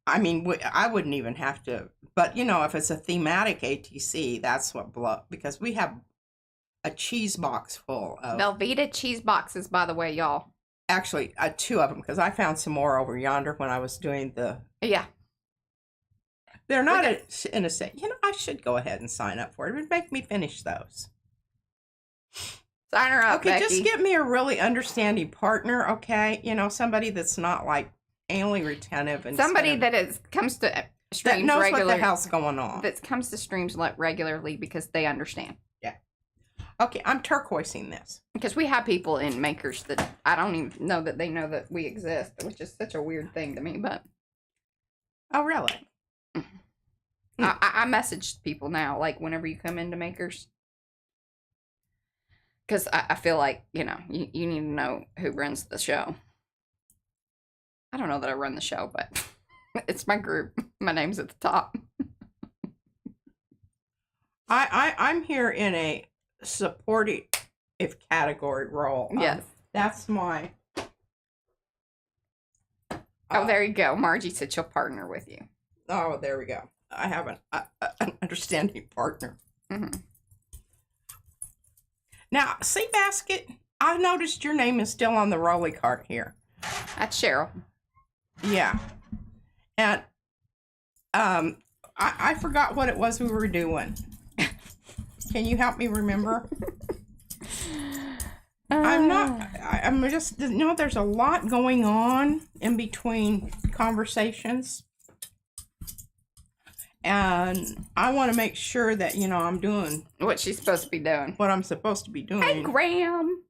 I mean, I wouldn't even have to... But, you know, if it's a thematic ATC, that's what because we have a cheese box full of... Velveeta cheese boxes, by the way, y'all. Actually, 2 of them, because I found some more over yonder when I was doing the... Yeah. They're not in a set. You know, I should go ahead and sign up for it. It would make me finish those. Sign her up, Okay, Becky. just get me a really understanding partner, okay? You know, somebody that's not, like, anally retentive. And somebody that comes to streams that knows regularly. what the hell's going on. That comes to streams regularly because they understand. Yeah. Okay, I'm turquoising this. Because we have people in makers that I don't even know that they know that we exist, which is such a weird thing to me, but... Oh, really? I message people now, like, whenever you come into makers. Because I feel like, you know, you need to know who runs the show. I don't know that I run the show, but it's my group. My name's at the top. I'm here in a supportive category role. Yes. That's my... Oh, there you go. Margie said she'll partner with you. Oh, there we go. I have an understanding partner. Now, Seabasket, I've noticed your name is still on the rolly cart here. That's Cheryl. Yeah. And I forgot what it was we were doing. Can you help me remember? I'm just, you know, there's a lot going on in between conversations. And I want to make sure that, you know, I'm doing what she's supposed to be doing. What I'm supposed to be doing. Hey, Graham.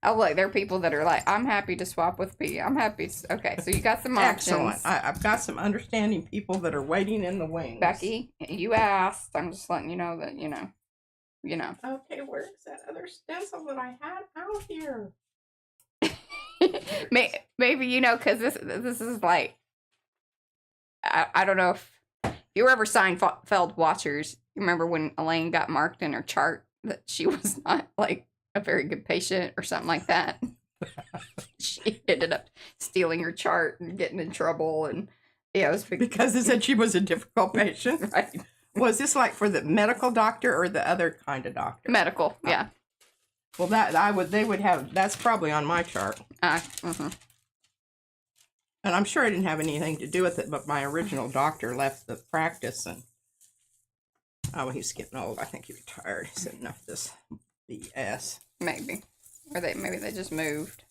Oh, look, there are people that are like, I'm happy to swap with P. I'm happy. Okay, so you got some options. Excellent. I've got some understanding people that are waiting in the wings. Becky, you asked. I'm just letting you know that, you know. Okay, where's that other stencil that I had out here? Maybe, you know, because this is like, I don't know if you were ever Seinfeld watchers, You remember when Elaine got marked in her chart that she was not like a very good patient or something like that? She ended up stealing her chart and getting in trouble, and yeah, it was Because they said she was a difficult patient. right. Was this like for the medical doctor or the other kind of doctor? Medical, yeah. Well, they would have. That's probably on my chart, Mm-hmm. and I'm sure I didn't have anything to do with it. But my original doctor left the practice, and he's getting old. I think he retired. He said enough of this BS. Maybe, or maybe they just moved.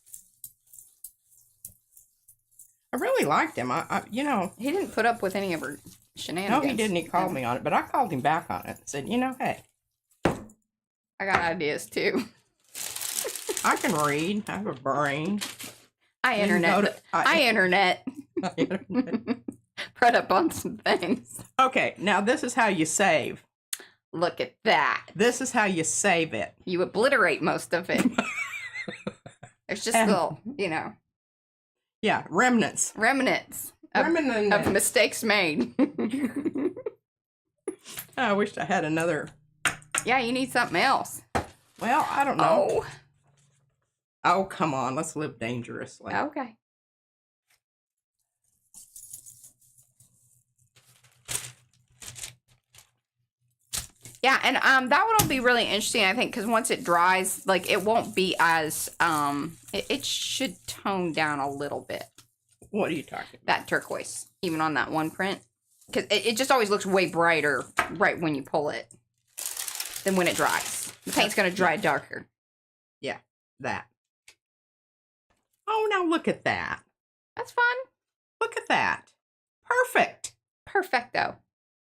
I really liked him. He didn't put up with any of her shenanigans. No, he didn't. He called me on it, but I called him back on it and said, hey, I got ideas too. I can read. I have a brain. I internet. Read up on some things. Okay, now this is how you save. Look at that. This is how you save it. You obliterate most of it. There's just little, Yeah, remnants. remnants of mistakes made. I wish I had another. Yeah, you need something else. Well, I don't know. Oh, come on. Let's live dangerously. Okay. Yeah, and that one will be really interesting, I think, because once it dries, like, it won't be as, it should tone down a little bit. What are you talking about? That turquoise, even on that one print. Because it just always looks way brighter right when you pull it than when it dries. The paint's going to dry darker. Yeah, that. Oh, now look at that. That's fun. Look at that. Perfect. Perfecto.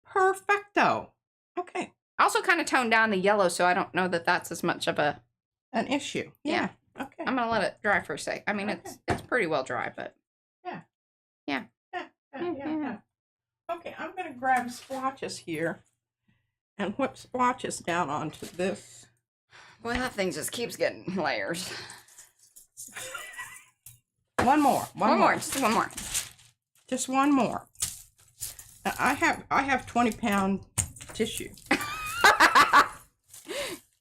Perfecto. Okay. I also kind of toned down the yellow, so I don't know that that's as much of an issue. Yeah. Okay. I'm going to let it dry for a sec. I mean, Okay. it's pretty well dry, but. Yeah. Yeah. Yeah. Okay, I'm going to grab splotches here and whip splotches down onto this. Boy, that thing just keeps getting layers. One more. Just one more. Just one more. Now, I have 20-pound tissue.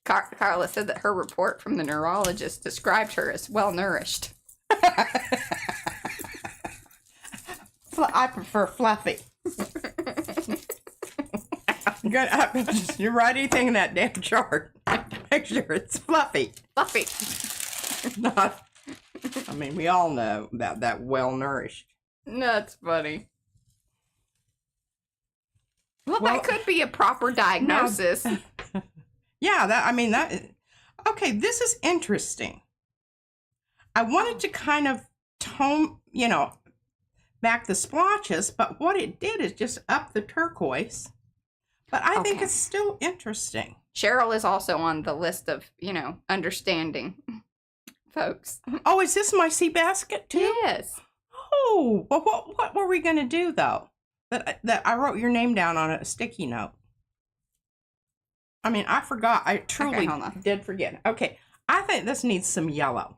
Carla said that her report from the neurologist described her as well nourished. I prefer fluffy. You write anything in that damn chart. Make sure it's fluffy. Fluffy. Not. I mean, we all know about that well nourished. That's funny. Well, that could be a proper diagnosis. No. Yeah, okay, this is interesting. I wanted to kind of tone, back the splotches, but what it did is just up the turquoise. But I think it's still interesting. Cheryl is also on the list of, understanding folks. Oh, is this my sea basket too? Yes. Oh, well, what were we going to do though? That I wrote your name down on a sticky note. I mean, I forgot. I truly did forget. Okay, I think this needs some yellow.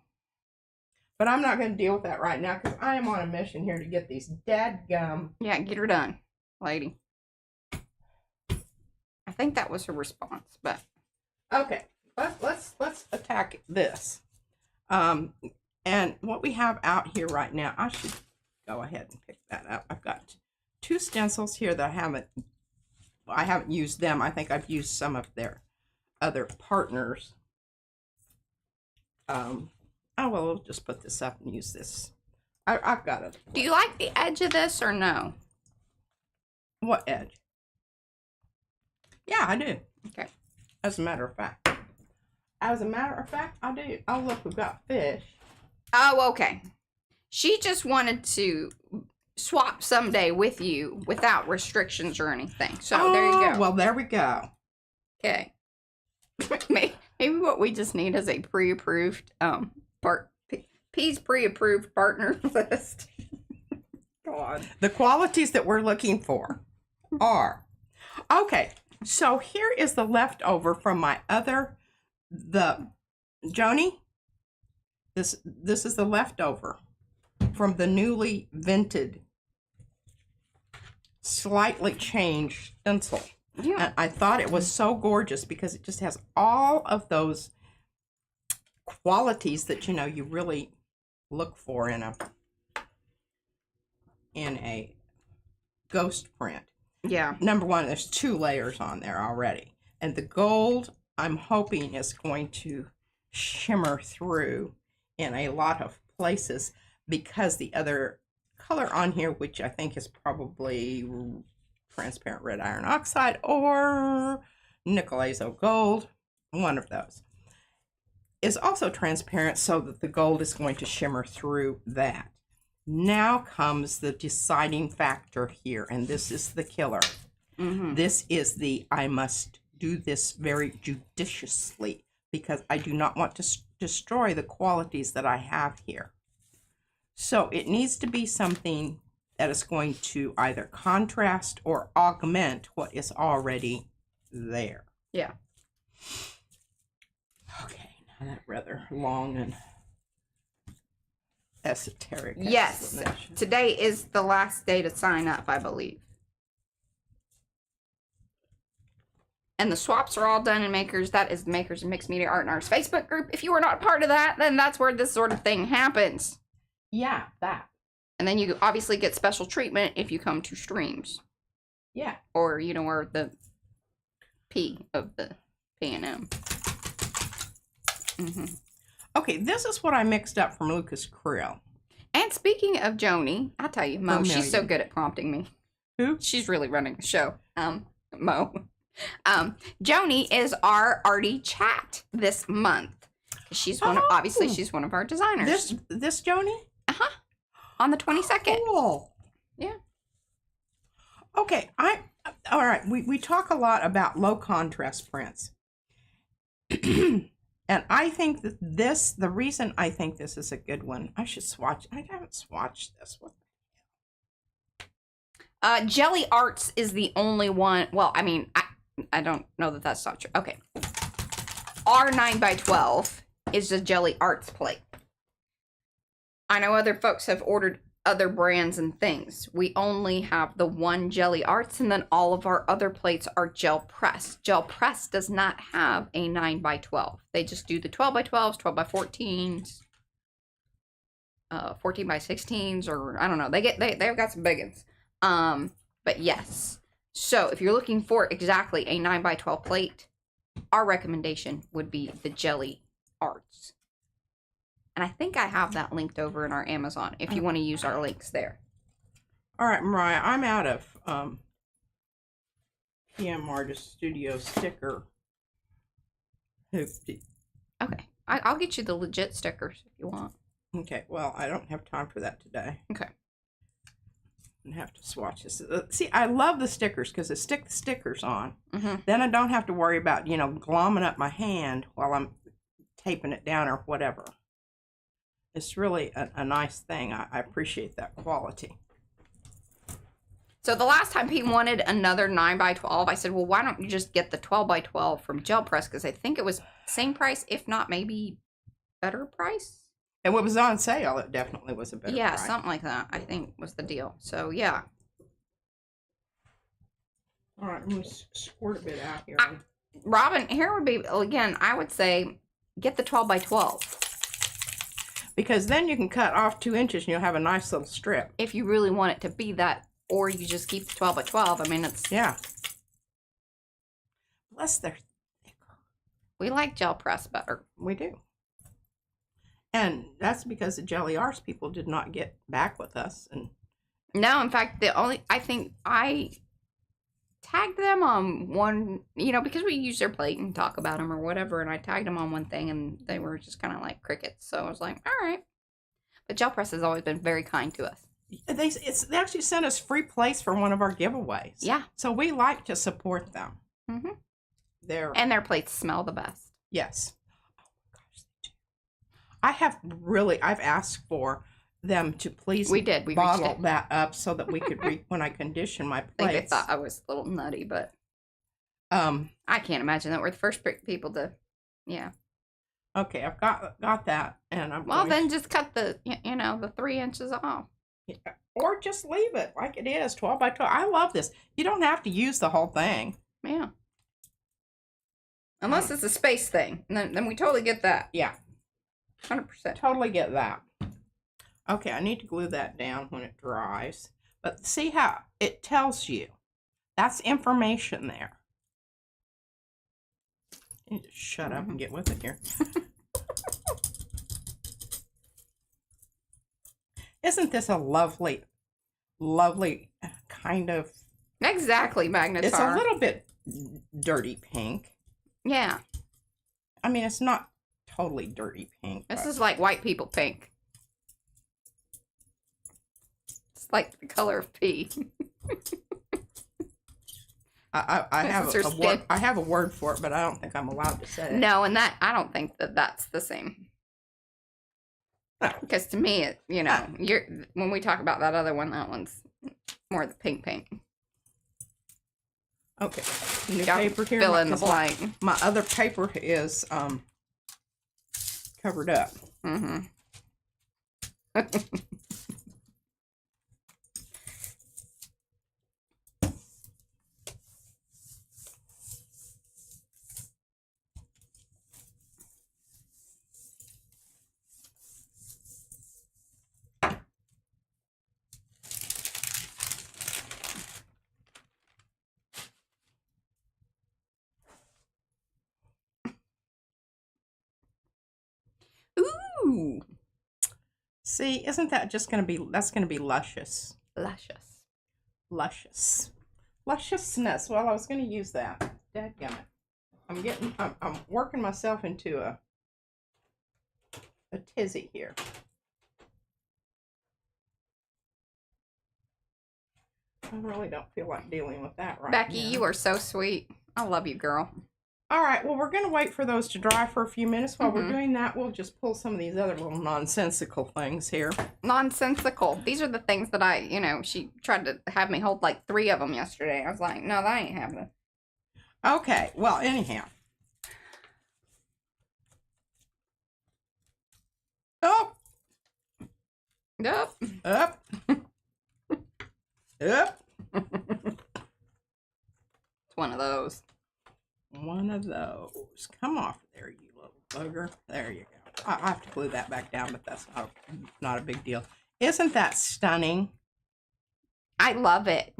But I'm not going to deal with that right now because I am on a mission here to get these dadgum. Yeah, get her done, lady. I think that was her response, but okay, let's attack this. And what we have out here right now, I should go ahead and pick that up. I've got 2 stencils here that I haven't used them. I think I've used some of their other partners. Well, we'll just put this up and use this. I've got it. Do you like the edge of this or no? What edge? Yeah, I do. Okay. As a matter of fact, I do. Oh, look, we've got fish. Oh, okay. She just wanted to swap someday with you without restrictions or anything. So there you go. Well, there we go. Okay. Maybe what we just need is a pre-approved P's pre-approved partner list. God. The qualities that we're looking for are okay. So here is the leftover from my Joni. This is the leftover from the newly vented, slightly changed stencil. Yeah. And I thought it was so gorgeous because it just has all of those qualities that, you really look for in a ghost print. Yeah. Number one, there's 2 layers on there already. And the gold, I'm hoping, is going to shimmer through in a lot of places because the other color on here, which I think is probably transparent red iron oxide or nickel azo gold, one of those, is also transparent, so that the gold is going to shimmer through that. Now comes the deciding factor here, and this is the killer. This is I must do this very judiciously because I do not want to destroy the qualities that I have here. So it needs to be something that is going to either contrast or augment what is already there. Yeah. Okay, now that rather long and esoteric Yes. explanation. Today is the last day to sign up, I believe. And the swaps are all done in Makers. That is the Makers and Mixed Media Art and Arts Facebook group. If you are not a part of that, then that's where this sort of thing happens. Yeah, that. And then you obviously get special treatment if you come to streams. Yeah. Or, or the P of the P&M. Okay, this is what I mixed up from Lucas Krill. And speaking of Joni, I tell you, Mo, she's so good at prompting me. Who? She's really running the show. Mo. Joni is our Arty chat this month. She's obviously she's one of our designers. This Joni? On the 22nd. Cool. Yeah. Okay, all right. We talk a lot about low contrast prints. And I think that the reason I think this is a good one, I should swatch. I haven't swatched this one. Jelly Arts is the only one. Well, I mean, I don't know that that's not true. Okay. Our 9x12 is the Jelly Arts plate. I know other folks have ordered other brands and things. We only have the one Jelly Arts, and then all of our other plates are gel press. Gel press does not have a 9x12. They just do the 12x12s, 12x14s, 14x16s, or I don't know. They've got some big ones. But yes. So if you're looking for exactly a 9x12 plate, our recommendation would be the Jelly Arts. And I think I have that linked over in our Amazon if you want to use our links there. All right, Mariah, I'm out of PM Artist Studio sticker. Okay. I'll get you the legit stickers if you want. Okay, well, I don't have time for that today. Okay. I have to swatch this. See, I love the stickers because I stick the stickers on. Mm-hmm. Then I don't have to worry about, glomming up my hand while I'm taping it down or whatever. It's really a nice thing. I appreciate that quality. So the last time he wanted another 9x12, I said, well, why don't you just get the 12x12 from Gel Press? Because I think it was same price, if not maybe better price. And what was on sale, it definitely was a better price. Yeah, something like that, I think was the deal. So, yeah. All right, I'm going to squirt a bit out here. Robin, here would be, again, I would say get the 12x12. Because then you can cut off 2 inches and you'll have a nice little strip. If you really want it to be that, or you just keep the 12x12. I mean, it's... Yeah. Plus they're thicker. We like Gel Press better. We do. And that's because the Jelly Arts people did not get back with us. And no, in fact, I think I tagged them on one, because we use their plate and talk about them or whatever, and I tagged them on one thing, and they were just kind of like crickets. So I was like, all right. But Gel Press has always been very kind to us. they actually sent us free plates for one of our giveaways. Yeah. So we like to support them. Mm-hmm. And their plates smell the best. Yes. Oh my gosh, they do. I've asked for them to please bottle that up so that we could when I condition my plates. I think they thought I was a little nutty, but I can't imagine that we're the first people to, yeah. Okay, I've got that, and then just cut the 3 inches off. Yeah. Or just leave it like it is, 12 by 12. I love this. You don't have to use the whole thing. Yeah. Unless it's a space thing. Then we totally get that. Yeah. 100%. Totally get that. Okay, I need to glue that down when it dries. But see how it tells you. That's information there. You need to shut up and get with it here. Isn't this a lovely, lovely kind of... Exactly, Magnetar. It's a little bit dirty pink. Yeah. I mean, it's not totally dirty pink. This is like white people pink. It's like the color of pee. I have a word for it, but I don't think I'm allowed to say it. No, and that I don't think that's the same. No. Because to me, it, you know, when we talk about that other one, that one's more the pink. Okay. New paper here. Fill in the blank. My other paper is covered up. Mm-hmm. Ooh. See, isn't that just going to be, that's going to be luscious. Luscious. Luscious. Lusciousness. Well, I was going to use that. Dadgummit. I'm working myself into a tizzy here. I really don't feel like dealing with that right now. Becky, you are so sweet. I love you, girl. All right, well, we're going to wait for those to dry for a few minutes. While we're doing that, we'll just pull some of these other little nonsensical things here. Nonsensical. These are the things that she tried to have me hold like 3 of them yesterday. I was like, no, that ain't happening. Okay, well, anyhow. Oh! Yep. Up! Up! It's one of those. One of those. Come off there, you little bugger. There you go. I have to glue that back down, but that's not a big deal. Isn't that stunning? I love it.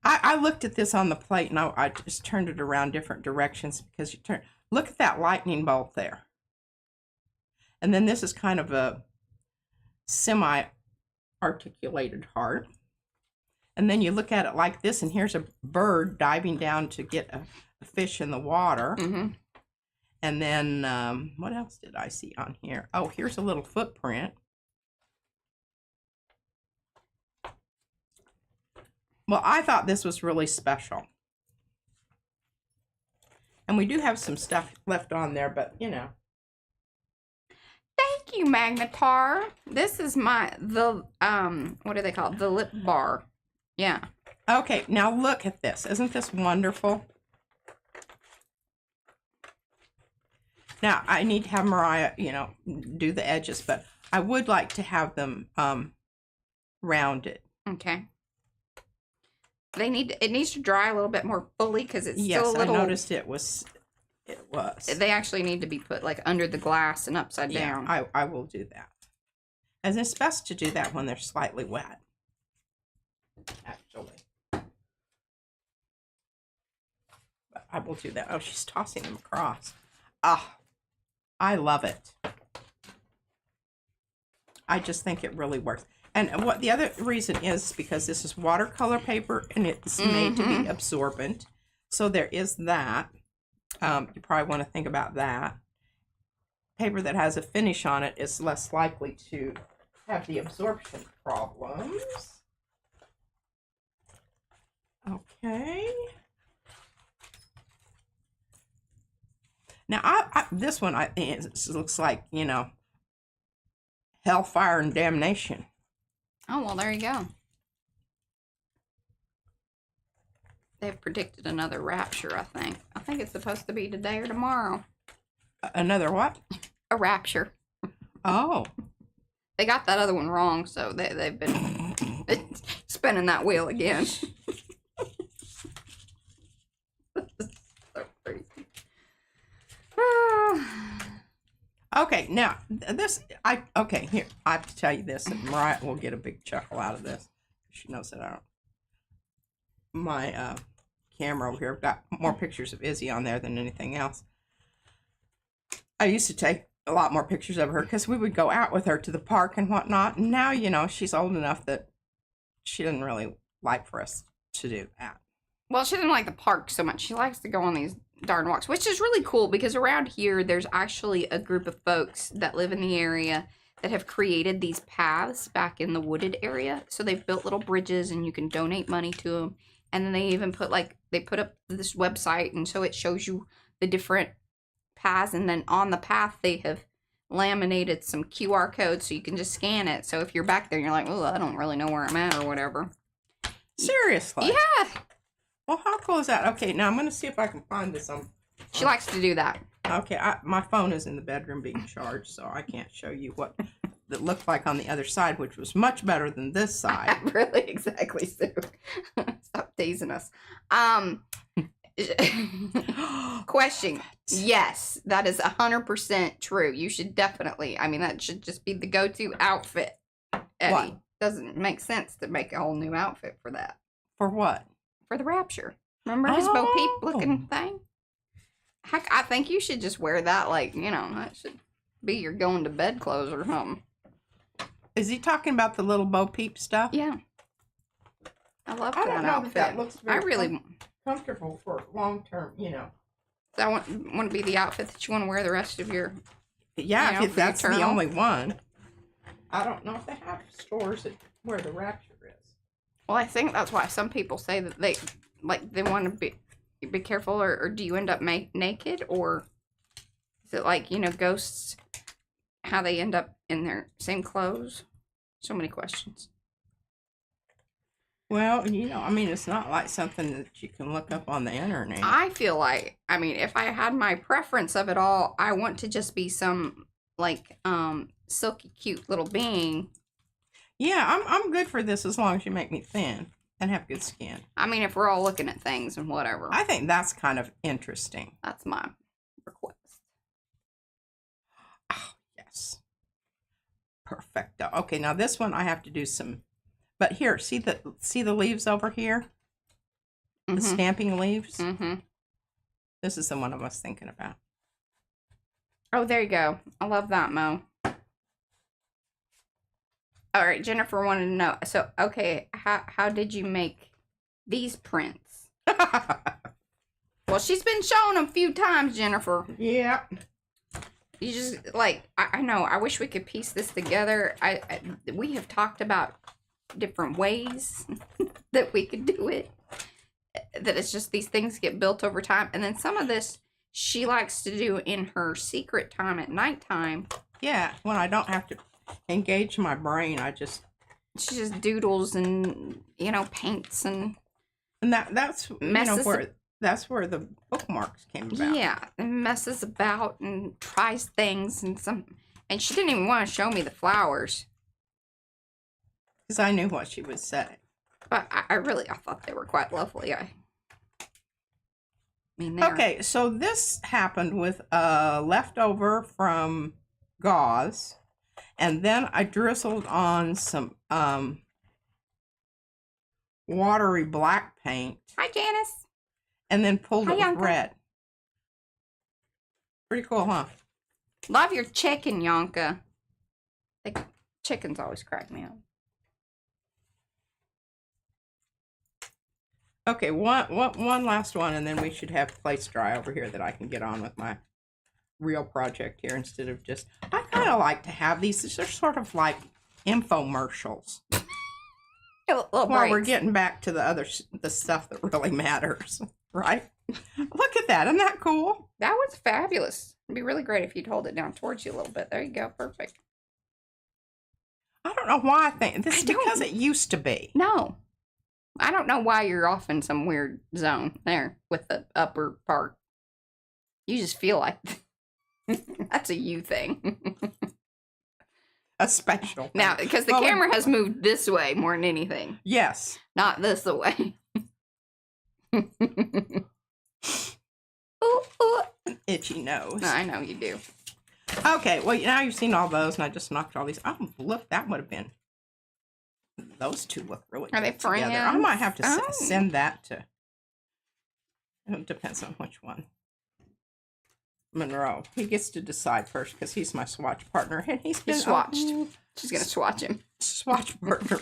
I looked at this on the plate, and I just turned it around different directions because you turn. Look at that lightning bolt there. And then this is kind of a semi-articulated heart. And then you look at it like this, and here's a bird diving down to get a fish in the water. Mm-hmm. And then, what else did I see on here? Oh, here's a little footprint. Well, I thought this was really special. And we do have some stuff left on there, but, you know. Thank you, Magnetar. This is what do they call it? The lip bar. Yeah. Okay, now look at this. Isn't this wonderful? Now, I need to have Mariah, do the edges, but I would like to have them rounded. Okay. It needs to dry a little bit more fully because it's still a little... Yes, I noticed it was. They actually need to be put like under the glass and upside down. I will do that. And it's best to do that when they're slightly wet. Actually. But I will do that. Oh, she's tossing them across. Ah, I love it. I just think it really works. And what the other reason is because this is watercolor paper and it's made to be absorbent. So there is that. You probably want to think about that. Paper that has a finish on it is less likely to have the absorption problems. Okay. Now, this one, I think, it looks like, hellfire and damnation. Oh, well, there you go. They've predicted another rapture, I think. I think it's supposed to be today or tomorrow. Another what? A rapture. Oh. They got that other one wrong, so they've been spinning that wheel again. Okay, now okay, here, I have to tell you this, and Mariah will get a big chuckle out of this. She knows that I don't. My camera over here, I've got more pictures of Izzy on there than anything else. I used to take a lot more pictures of her because we would go out with her to the park and whatnot. And now, you know, she's old enough that she doesn't really like for us to do that. Well, she doesn't like the park so much. She likes to go on these darn walks, which is really cool because around here, there's actually a group of folks that live in the area that have created these paths back in the wooded area. So they've built little bridges and you can donate money to them. And then they even put they put up this website, and so it shows you the different paths, and then on the path they have laminated some QR codes so you can just scan it. So if you're back there and you're like, oh, I don't really know where I'm at or whatever. Seriously? Yeah. Well, how cool is that? Okay, now I'm going to see if I can find this on... She likes to do that. Okay, my phone is in the bedroom being charged, so I can't show you what it looked like on the other side, which was much better than this side. Really, exactly, Sue. Stop teasing us. Question. Yes, that is 100% true. You should definitely, I mean, that should just be the go-to outfit. Eddie. What? Doesn't make sense to make a whole new outfit for that. For what? For the Rapture. Remember his Bo Peep looking thing? Heck, I think you should just wear that, like, you know, that should be your going to bed clothes or something. Is he talking about the little Bo Peep stuff? Yeah. I love I that don't know outfit. that looks very I really comfortable for long term, you know. That want to be the outfit that you want to wear the rest of your... Yeah, you know, if that's the eternal. only one. I don't know if they have stores where the Rapture is. Well, I think that's why some people say that they want to be careful, or do you end up naked, or is it like, you know, ghosts, how they end up in their same clothes? So many questions. Well, you know, I mean, it's not like something that you can look up on the internet. I feel like, I mean, if I had my preference of it all, I want to just be some, like, silky cute little being. Yeah, I'm good for this as long as you make me thin and have good skin. I mean, if we're all looking at things and whatever. I think that's kind of interesting. That's my request. Oh, yes. Perfecto. Okay, now this one I have to do some, but here, see the leaves over here? The stamping leaves? Mm-hmm. This is the one I was thinking about. Oh, there you go. I love that, Mo. All right, Jennifer wanted to know. So, okay, how did you make these prints? Well, she's been showing them a few times, Jennifer. Yeah. You just, like, I know, I wish we could piece this together. We have talked about different ways that we could do it. That it's just these things get built over time. And then some of this she likes to do in her secret time at nighttime. Yeah, when I don't have to engage my brain, she just doodles and, you know, paints and that's messes, you know, that's where the bookmarks came about. Yeah, and messes about and tries things and she didn't even want to show me the flowers because I knew what she would say. But I thought they were quite lovely. I mean, okay, so this happened with leftover from gauze, and then I drizzled on some watery black paint. Hi, Janice. And then pulled it with Yonka. red. Pretty cool, huh? Love your chicken, Yonka. Chickens always crack me up. Okay, one last one, and then we should have place dry over here that I can get on with my real project here instead of just... I kind of like to have these. They're sort of like infomercials. While we're getting back to the stuff that really matters, right? Look at that. Isn't that cool? That was fabulous. It'd be really great if you'd hold it down towards you a little bit. There you go. Perfect. I don't know why I think... This is because it used to be. No. I don't know why you're off in some weird zone there with the upper part. You just feel like that's a you thing. A special thing. Now, because the camera has moved this way more than anything. Yes. Not this way. Ooh, ooh. Itchy nose. No, I know you do. Okay, well, now you've seen all those, and I just knocked all these. Oh, look, that would have been. Those two look really Are they good together. I friends? might have to Oh. send that to. It depends on which one. Monroe. He gets to decide first because he's my swatch partner, and he's been swatched. She's gonna swatch him. Swatch partner.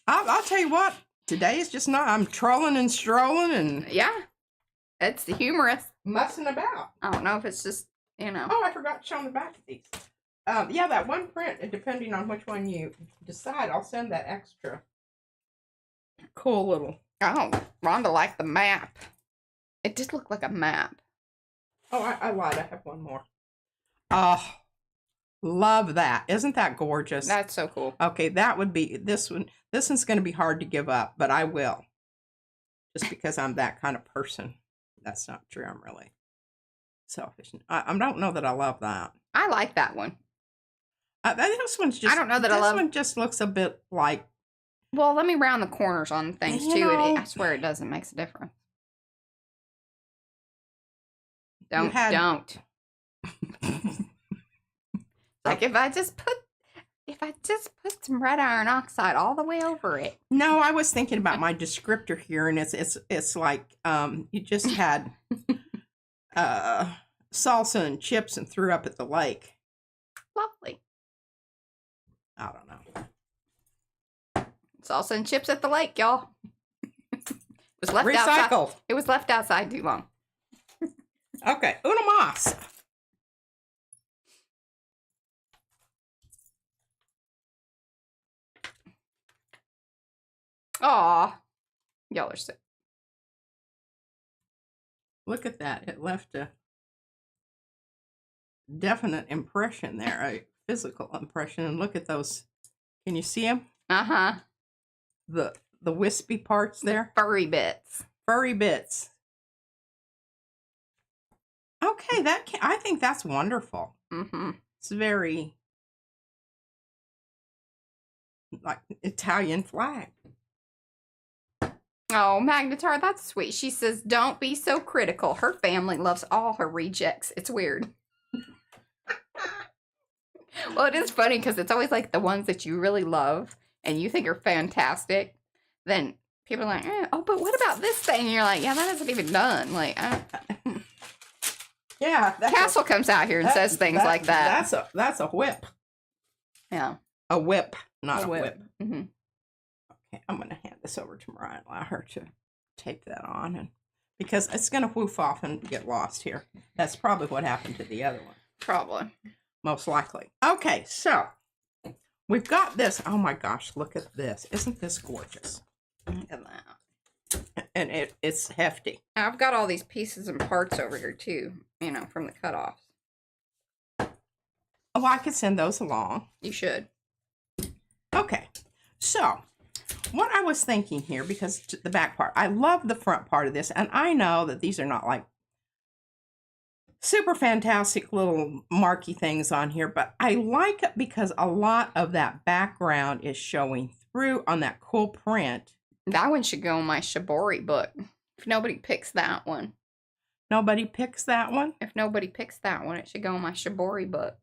I'll tell you what. Today is just not. I'm trolling and strolling and Yeah, it's the humorous. mussing about. I don't know if it's just Oh, I forgot to show the back of these. Yeah, that one print, depending on which one you decide, I'll send that extra cool little. Oh, Rhonda liked the map. It did look like a map. Oh, I lied. I have one more. Oh, love that. Isn't that gorgeous? That's so cool. Okay, that would be this one. This one's going to be hard to give up, but I will. Just because I'm that kind of person. That's not true. I'm really selfish. I don't know that I love that. I like that one. This one's just. I don't know that I love. This one just looks a bit like. Well, let me round the corners on things You too. know- I swear it does. It makes a difference. Don't. Like if I just put some red iron oxide all the way over it. No, I was thinking about my descriptor here, and it's like you just had salsa and chips and threw up at the lake. Lovely. I don't know. Salsa and chips at the lake, y'all. It was left Recycled. outside. It was left outside too long. Okay, una mas. Aw. Y'all are sick. Look at that. It left a definite impression there, a physical impression. And look at those. Can you see them? Uh-huh. The wispy parts there? Furry bits. Furry bits. Okay, I think that's wonderful. Mm-hmm. It's very like Italian flag. Oh, Magnetar, that's sweet. She says, don't be so critical. Her family loves all her rejects. It's weird. Well, it is funny because it's always like the ones that you really love and you think are fantastic. Then people are like, oh, but what about this thing? And you're like, yeah, that isn't even done. Like, Yeah. Castle comes out here and says things like that. That's a whip. Yeah. A whip, not a whip. Mm-hmm. Okay, I'm going to hand this over to Mariah and allow her to tape that on, and because it's going to woof off and get lost here. That's probably what happened to the other one. Probably. Most likely. Okay, so we've got this. Oh my gosh, look at this. Isn't this gorgeous? Look at that. And it's hefty. I've got all these pieces and parts over here too, from the cutoffs. Oh, I could send those along. You should. Okay, so what I was thinking here, because the back part, I love the front part of this, and I know that these are not like super fantastic little marky things on here, but I like it because a lot of that background is showing through on that cool print. That one should go in my Shibori book. If nobody picks that one. Nobody picks that one? If nobody picks that one, it should go in my Shibori book.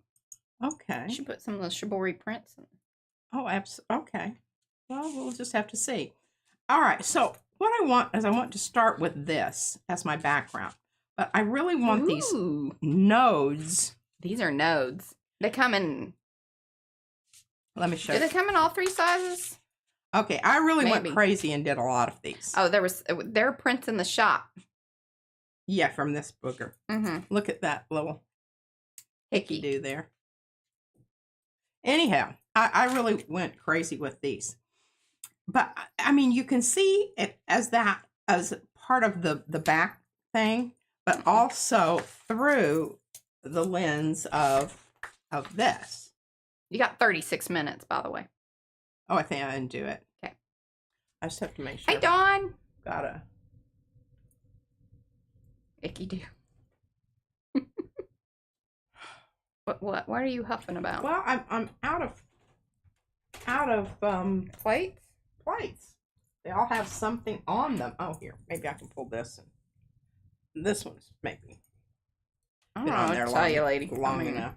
Okay. You should put some of those Shibori prints in. Oh, okay. Well, we'll just have to see. All right, so what I want is I want to start with this as my background. But I really want these nodes. These are nodes. They come in... Let me show Do you. they come in all three sizes? Okay, I really Maybe. went crazy and did a lot of these. Oh, there are prints in the shop. Yeah, from this booger. Mm-hmm. Look at that little Hickey. do there. Anyhow, I really went crazy with these. But, I mean, you can see it as part of the back thing, but also through the lens of this. You got 36 minutes, by the way. Oh, I think I didn't do it. Okay. I just have to make sure. Hey, Dawn. Gotta. Icky do. What are you huffing about? Well, I'm out of Plates? plates. They all have something on them. Oh, here, maybe I can pull this. And this one's maybe. I don't Been know on what there to tell you, lady. long I mean, enough.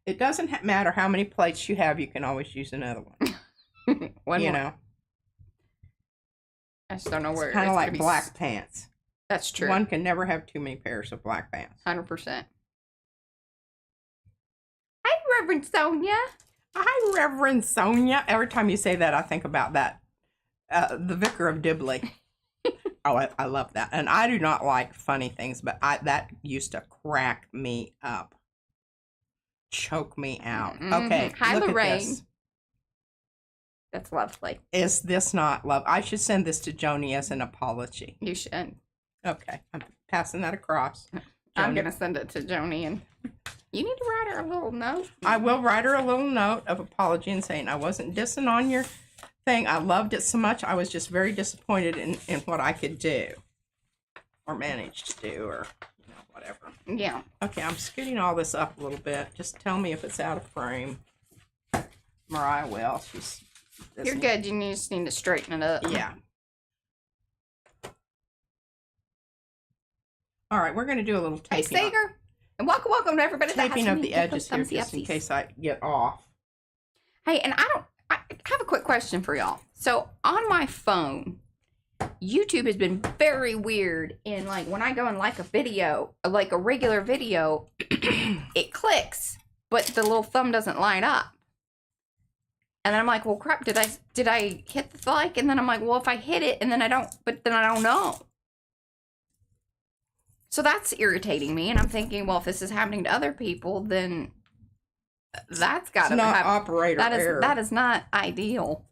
It doesn't matter how many plates you have. You can always use another one. one You more. know, I just don't know where it's kind of gonna like be black pants. That's true. One can never have too many pairs of black pants. 100%. Hi, Reverend Sonia. Hi, Reverend Sonia. Every time you say that, I think about that. The Vicar of Dibley. Oh, I love that. And I do not like funny things, but that used to crack me up. Choke me out. Okay, Hi, look Lorraine. at this. That's lovely. Is this not love? I should send this to Joni as an apology. You should. Okay, I'm passing that across. I'm Joni. going to send it to Joni, and you need to write her a little note. I will write her a little note of apology and saying I wasn't dissing on your thing. I loved it so much. I was just very disappointed in what I could do or manage to do or whatever. Yeah. Okay, I'm scooting all this up a little bit. Just tell me if it's out of frame. Mariah will. You're good. You just need to straighten it up. Yeah. All right, we're going to do a little Hey, taping. Sager. And welcome to everybody. Taping of the edges here just in case I get off. Hey, and I have a quick question for y'all. So on my phone, YouTube has been very weird in like when I go and like a video, like a regular video, it clicks, but the little thumb doesn't line up. And then I'm like, well, crap, did I hit the like? And then I'm like, well, if I hit it and then I don't, but then I don't know. So that's irritating me. And I'm thinking, well, if this is happening to other people, then that's got to not operator error. That is not ideal.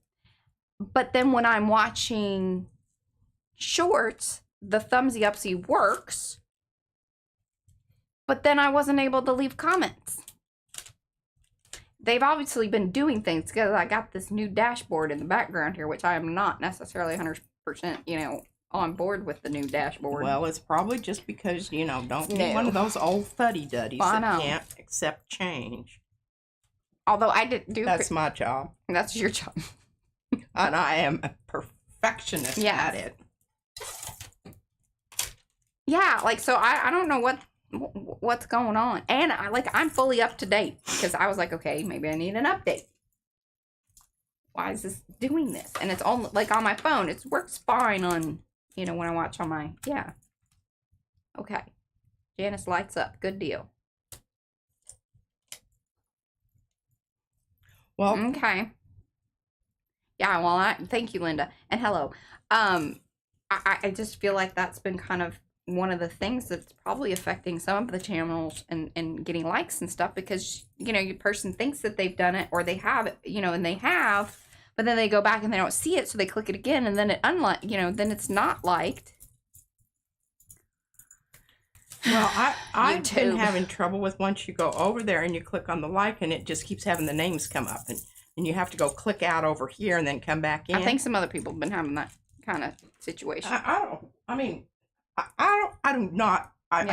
But then when I'm watching shorts, the thumbsy upsy works. But then I wasn't able to leave comments. They've obviously been doing things because I got this new dashboard in the background here, which I am not necessarily 100%, on board with the new dashboard. Well, it's probably just because, don't be one of those old fuddy-duddies that can't accept change. Although I did do... That's my job. That's your job. And I am a perfectionist at it. Yeah, so I don't know what's going on. And I'm fully up to date because I was like, okay, maybe I need an update. Why is this doing this? And it's only on my phone. It works fine on, when I watch on my, yeah. Okay. Janice lights up. Good deal. Well, okay. Yeah, well, thank you, Linda. And hello. I just feel like that's been kind of one of the things that's probably affecting some of the channels and getting likes and stuff because, your person thinks that they've done it or they have it, and they have, but then they go back and they don't see it, so they click it again and then it then it's not liked. Well, I've been having trouble with once you go over there and you click on the like and it just keeps having the names come up and you have to go click out over here and then come back in. I think some other people have been having that kind of situation. I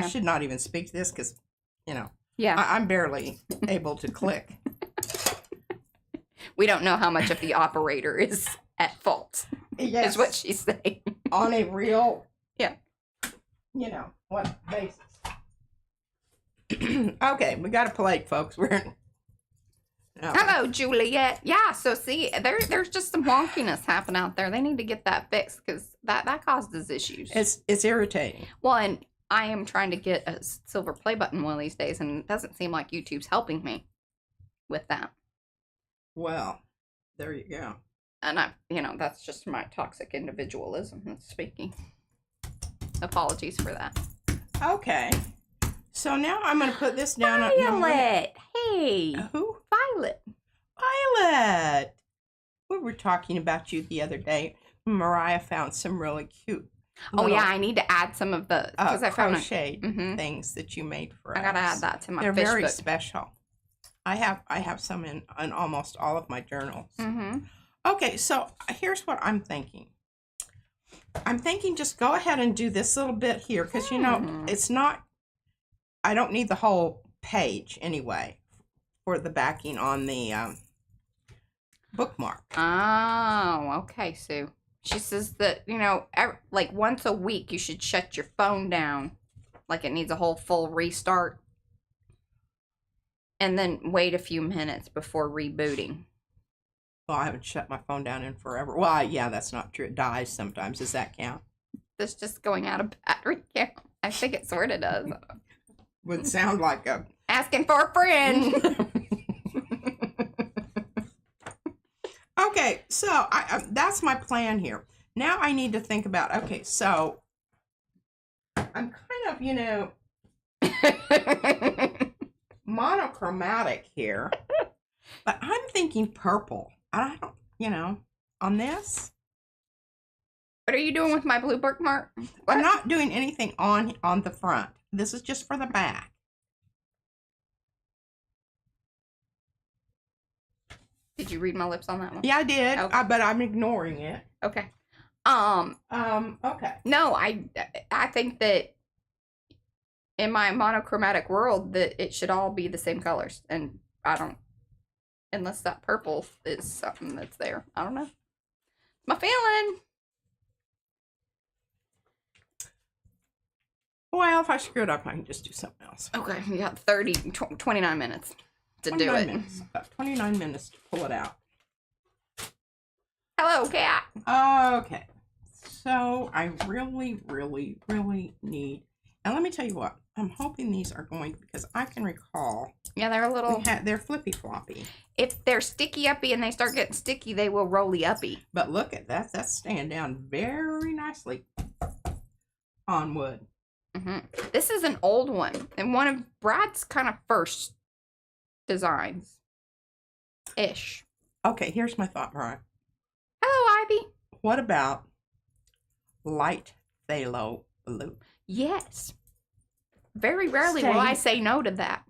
should not even speak to this because, yeah, I'm barely able to click. We don't know how much of the operator is at fault. Yes. Is what she's saying. On a real, yeah, what basis? Okay, we got a plate, folks. Hello, Juliet. Yeah, so see, there's just some wonkiness happening out there. They need to get that fixed because that causes issues. It's irritating. Well, and I am trying to get a silver play button one of these days, and it doesn't seem like YouTube's helping me with that. Well, there you go. And that's just my toxic individualism that's speaking. Apologies for that. Okay. So now I'm going to put this down. Violet! Hey! Who? Violet. Violet! We were talking about you the other day. Mariah found some really cute. Oh, yeah, I need to add some of the... because I found crocheted things that you made for us. I got to add that to my They're fish very book. special. I have some in almost all of my journals. Mm-hmm. Okay, so here's what I'm thinking. I'm thinking just go ahead and do this little bit here because, it's not... I don't need the whole page anyway for the backing on the bookmark. Oh, okay, Sue. She says that, you know, like once a week you should shut your phone down. Like it needs a whole full restart. And then wait a few minutes before rebooting. Well, I haven't shut my phone down in forever. Well, yeah, that's not true. It dies sometimes. Does that count? That's just going out of battery count. I think it sort of does. Would sound like a... Asking for a friend. Okay, so that's my plan here. Now I need to think about, okay, so I'm kind of, you know, monochromatic here, but I'm thinking purple. I don't, you know, on this. What are you doing with my blue bookmark? I'm not doing anything on the front. This is just for the back. Did you read my lips on that one? Yeah, I did, Okay. but I'm ignoring it. Okay. Okay. No, I think that in my monochromatic world that it should all be the same colors, and I don't, unless that purple is something that's there. I don't know. My feeling. Well, if I screw it up, I can just do something else. Okay, we got 29 minutes to do 29 it. minutes. About 29 minutes to pull it out. Hello, cat. Okay. So I really, really, really need, and let me tell you what, I'm hoping these are going, because I can recall, Yeah, they're a little. they're flippy floppy. If they're sticky uppy and they start getting sticky, they will rolly uppy. But look at that, that's staying down very nicely on wood. This is an old one, and one of Brad's kind of first designs. Ish. Okay, here's my thought, Mariah. Hello, Ivy. What about light phthalo blue? Yes. Very rarely will I say no to that.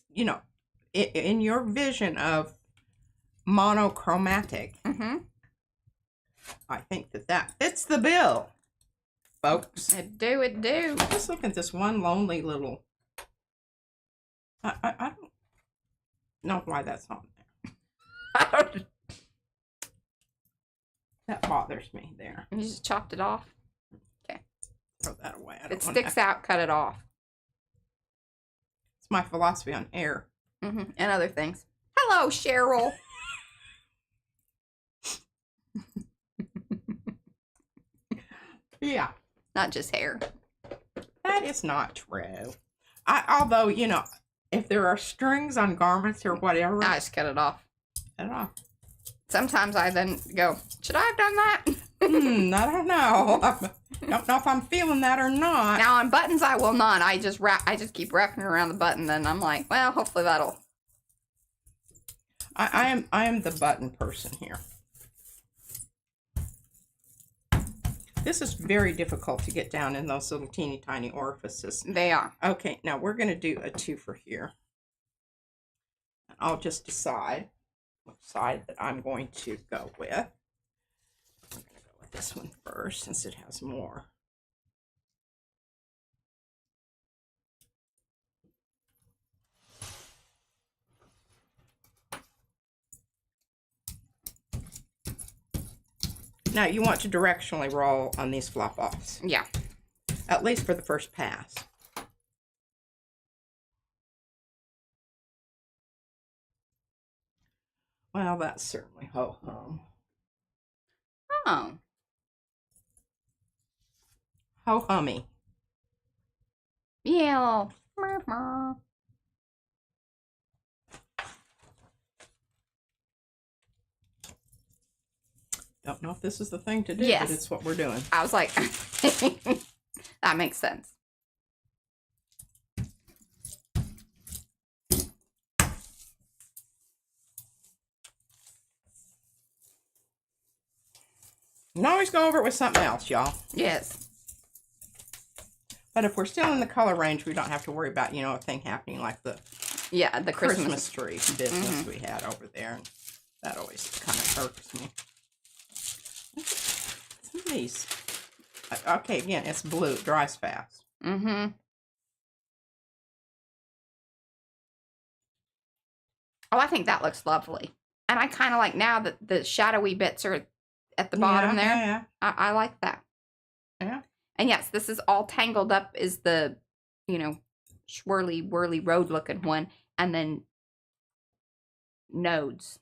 You know, in your vision of monochromatic, I think that fits the bill, folks. It do. Just look at this one lonely little. I don't know why that's on there. That bothers me there. You just chopped it off. Okay. Throw that away. It sticks out, cut it off. It's my philosophy on hair. And other things. Hello, Cheryl. Yeah. Not just hair. That is not true. Although, you know, if there are strings on garments or whatever, I just cut it off. cut it off. Sometimes I then go, should I have done that? I don't know. Don't know if I'm feeling that or not. Now on buttons, I will not. I just keep wrapping around the button. Then I'm like, well, hopefully that'll. I am the button person here. This is very difficult to get down in those little teeny tiny orifices. They are. Okay, now we're going to do a twofer here. I'll just decide what side that I'm going to go with. I'm going to go with this one first since it has more. Now you want to directionally roll on these flop offs. Yeah. At least for the first pass. Well, that's certainly ho-hum. Oh. Ho-hummy. Yeah. Don't know if this is the thing to do, Yes. but it's what we're doing. I was like, that makes sense. You can always go over it with something else, y'all. Yes. But if we're still in the color range, we don't have to worry about, you know, a thing happening like the Yeah, the Christmas tree business we had over there. That always kind of irks me. Some of these. Okay, again, it's blue. It dries fast. Oh, I think that looks lovely. And I kind of like now that the shadowy bits are at the bottom there. Yeah. I like that. Yeah. And yes, this is all tangled up is the, you know, swirly, whirly road looking one. And then nodes.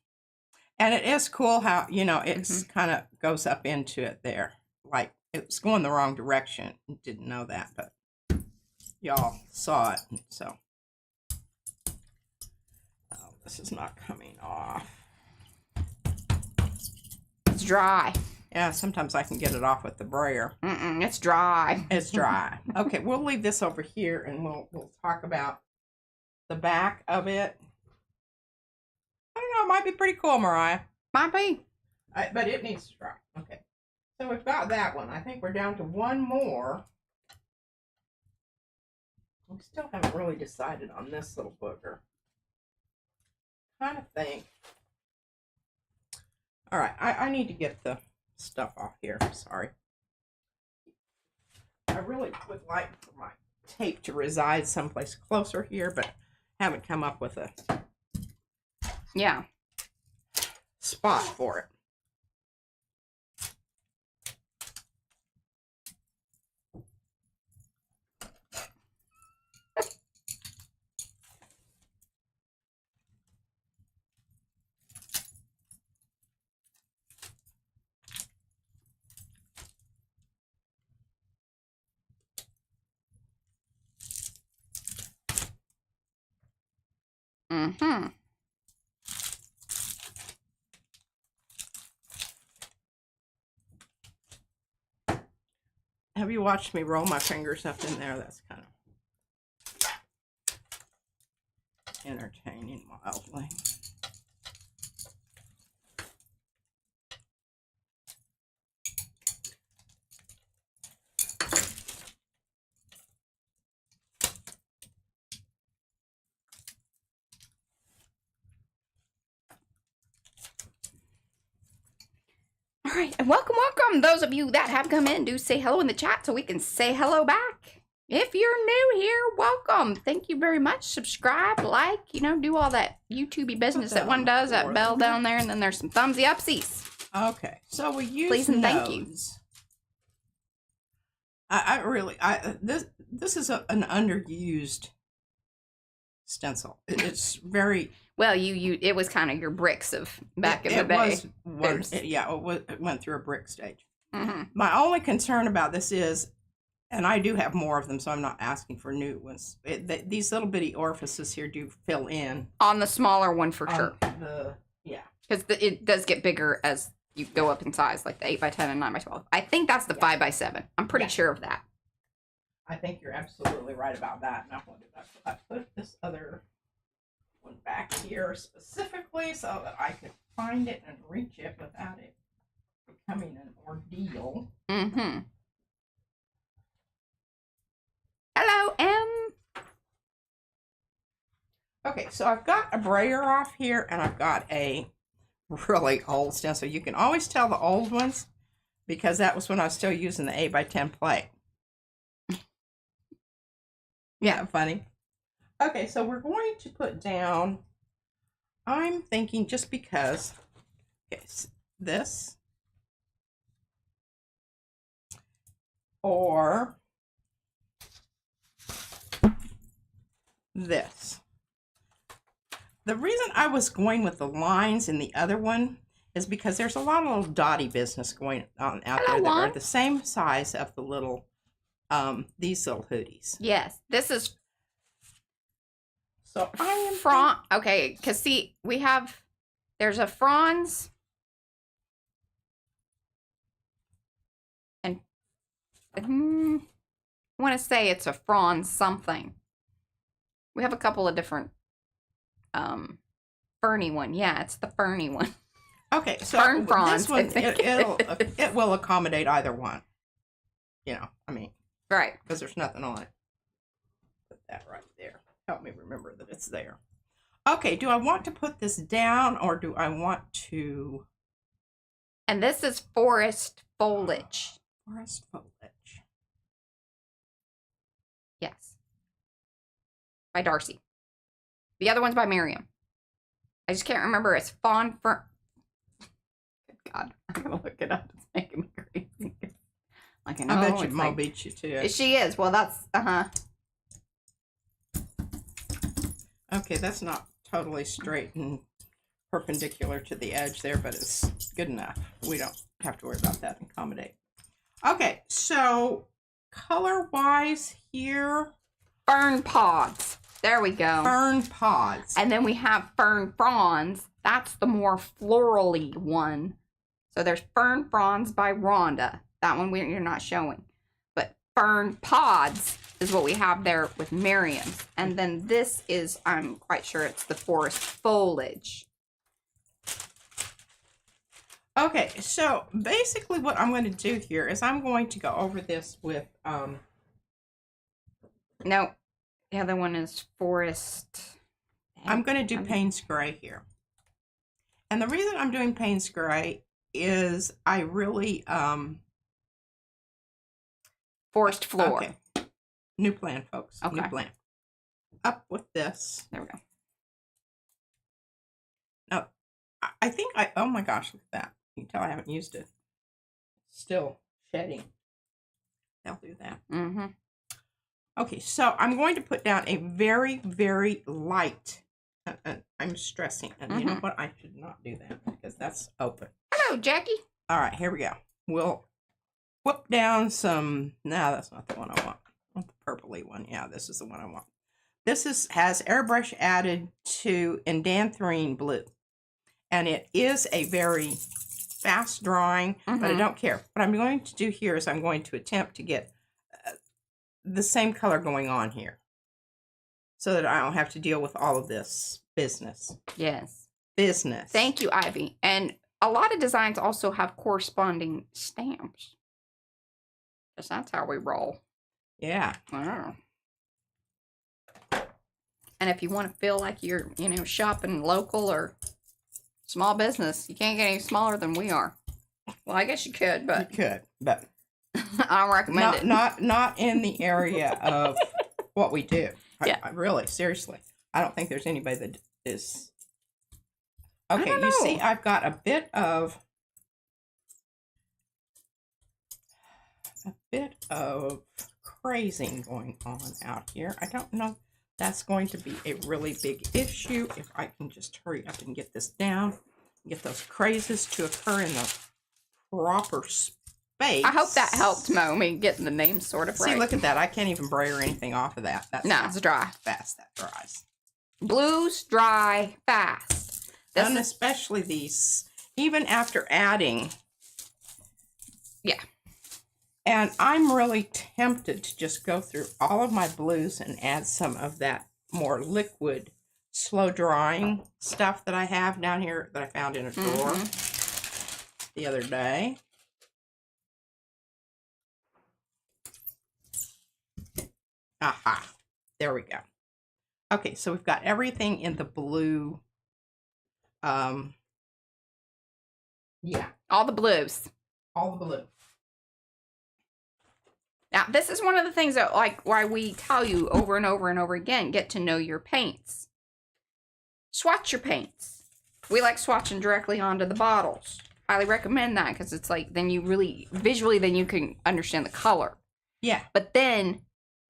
And it is cool how, you know, it's kind of goes up into it there. Like it's going the wrong direction. Didn't know that, but y'all saw it. So, oh, this is not coming off. It's dry. Yeah, sometimes I can get it off with the brayer. It's dry. It's dry. Okay, we'll leave this over here and we'll talk about the back of it. I don't know, it might be pretty cool, Mariah. Might be. But it needs to dry. Okay. So we've got that one. I think we're down to one more. We still haven't really decided on this little booger. Kind of think. All right, I need to get the stuff off here. Sorry. I really would like for my tape to reside someplace closer here, but haven't come up with a spot for it. Have you watched me roll my fingers up in there? That's kind of entertaining mildly. All right, and welcome. Those of you that have come in, do say hello in the chat so we can say hello back. If you're new here, welcome. Thank you very much. Subscribe, like, you know, do all that YouTubey business that one does. That bell down there, and then there's some thumbsy upsies. Okay, so we use Please and thank you. This is an underused stencil. It's very well. It was kind of your bricks of back in the day. It went through a brick stage. My only concern about this is, and I do have more of them, so I'm not asking for new ones. These little bitty orifices here do fill in on the smaller one for sure. Because it does get bigger as you go up in size, like the 8x10 and 9x12. I think that's the 5x7. I'm pretty sure of that. I think you're absolutely right about that. Now, I put this other one back here specifically so that I could find it and reach it without it becoming an ordeal. Hello, M. Okay, so I've got a brayer off here, and I've got a really old stencil. You can always tell the old ones because that was when I was still using the 8x10 plate. Yeah, funny. Okay, so we're going to put down, I'm thinking just because, okay, this, or this. The reason I was going with the lines in the other one is because there's a lot of little dotty business going on out there that are the same size of the little, these little hoodies. Yes, this is. So I am Franz. Okay, because see, there's a Franz. And I want to say it's a Franz something. We have a couple of different Ferny one. Yeah, it's the Ferny one. Okay, so Fern Franz, this one, it will accommodate either one. You know, I mean, right, because there's nothing on it. Put that right there. Help me remember that it's there. Okay, do I want to put this down or do I want to? And this is Forest Foliage. Forest Foliage. Yes. By Darcy. The other one's by Miriam. I just can't remember. It's Fawn Fern. Good God. I'm going to look it up. It's making me crazy. Like, I know. I bet your it's mom like, beat you to it. she is. Well, that's, Okay, that's not totally straight and perpendicular to the edge there, but it's good enough. We don't have to worry about that and accommodate. Okay, so color-wise here. fern pods. There we go. Fern pods. And then we have fern fronds. That's the more florally one. So there's fern fronds by Rhonda. That one you're not showing. But fern pods is what we have there with Miriam's. And then this is, I'm quite sure it's the forest foliage. Okay, so basically what I'm going to do here is I'm going to go over this with, No, the other one is forest. I'm going to do Payne's Gray here. And the reason I'm doing Payne's Gray is I really, forest floor. Okay. New plan, folks. Okay. New plan. Up with this. There we go. Now, I think oh my gosh, look at that. You can tell I haven't used it. Still shedding. I'll do that. Mm-hmm. Okay, so I'm going to put down a very, very light, I'm stressing, and you know what? I should not do that because that's open. Hello, Jackie. All right, here we go. We'll whip down some, no, that's not the one I want. I want the purpley one. Yeah, this is the one I want. This has airbrush added to Endanthrine blue. And it is a very fast drawing, but I don't care. What I'm going to do here is I'm going to attempt to get the same color going on here so that I don't have to deal with all of this business. Yes. Business. Thank you, Ivy. And a lot of designs also have corresponding stamps. Because that's how we roll. Yeah. Wow. And if you want to feel like you're, shopping local or small business, you can't get any smaller than we are. Well, I guess you could, but You could, but I don't recommend it. Not in the area of what we do. Yeah. I really, seriously. I don't think there's anybody that is. Okay, don't you see, know. I've got a bit of crazing going on out here. I don't know if that's going to be a really big issue if I can just hurry up and get this down, get those crazes to occur in the proper space. I hope that helped me getting the name sort of right. See, look at that. I can't even brayer anything off of that. That's No, how it's dry. fast that dries. Blues dry fast. And especially these, even after adding. Yeah. And I'm really tempted to just go through all of my blues and add some of that more liquid, slow drying stuff that I have down here that I found in a drawer the other day. Aha, there we go. Okay, so we've got everything in the blue. Yeah, All the blues. all the blue. Now, this is one of the things that, why we tell you over and over and over again, get to know your paints. Swatch your paints. We like swatching directly onto the bottles. Highly recommend that because it's then you really, visually, then you can understand the color. Yeah. But then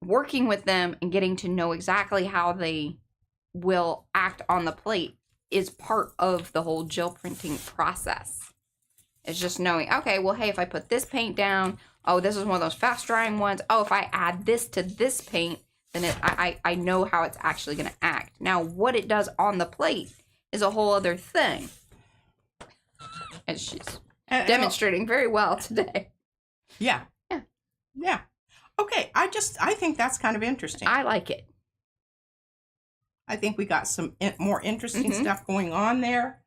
working with them and getting to know exactly how they will act on the plate is part of the whole gel printing process. It's just knowing, okay, well, hey, if I put this paint down, oh, this is one of those fast drying ones. Oh, if I add this to this paint, then I know how it's actually going to act. Now, what it does on the plate is a whole other thing. And she's demonstrating very well today. Yeah. Yeah. Yeah. Okay, I think that's kind of interesting. I like it. I think we got some more interesting stuff going on there.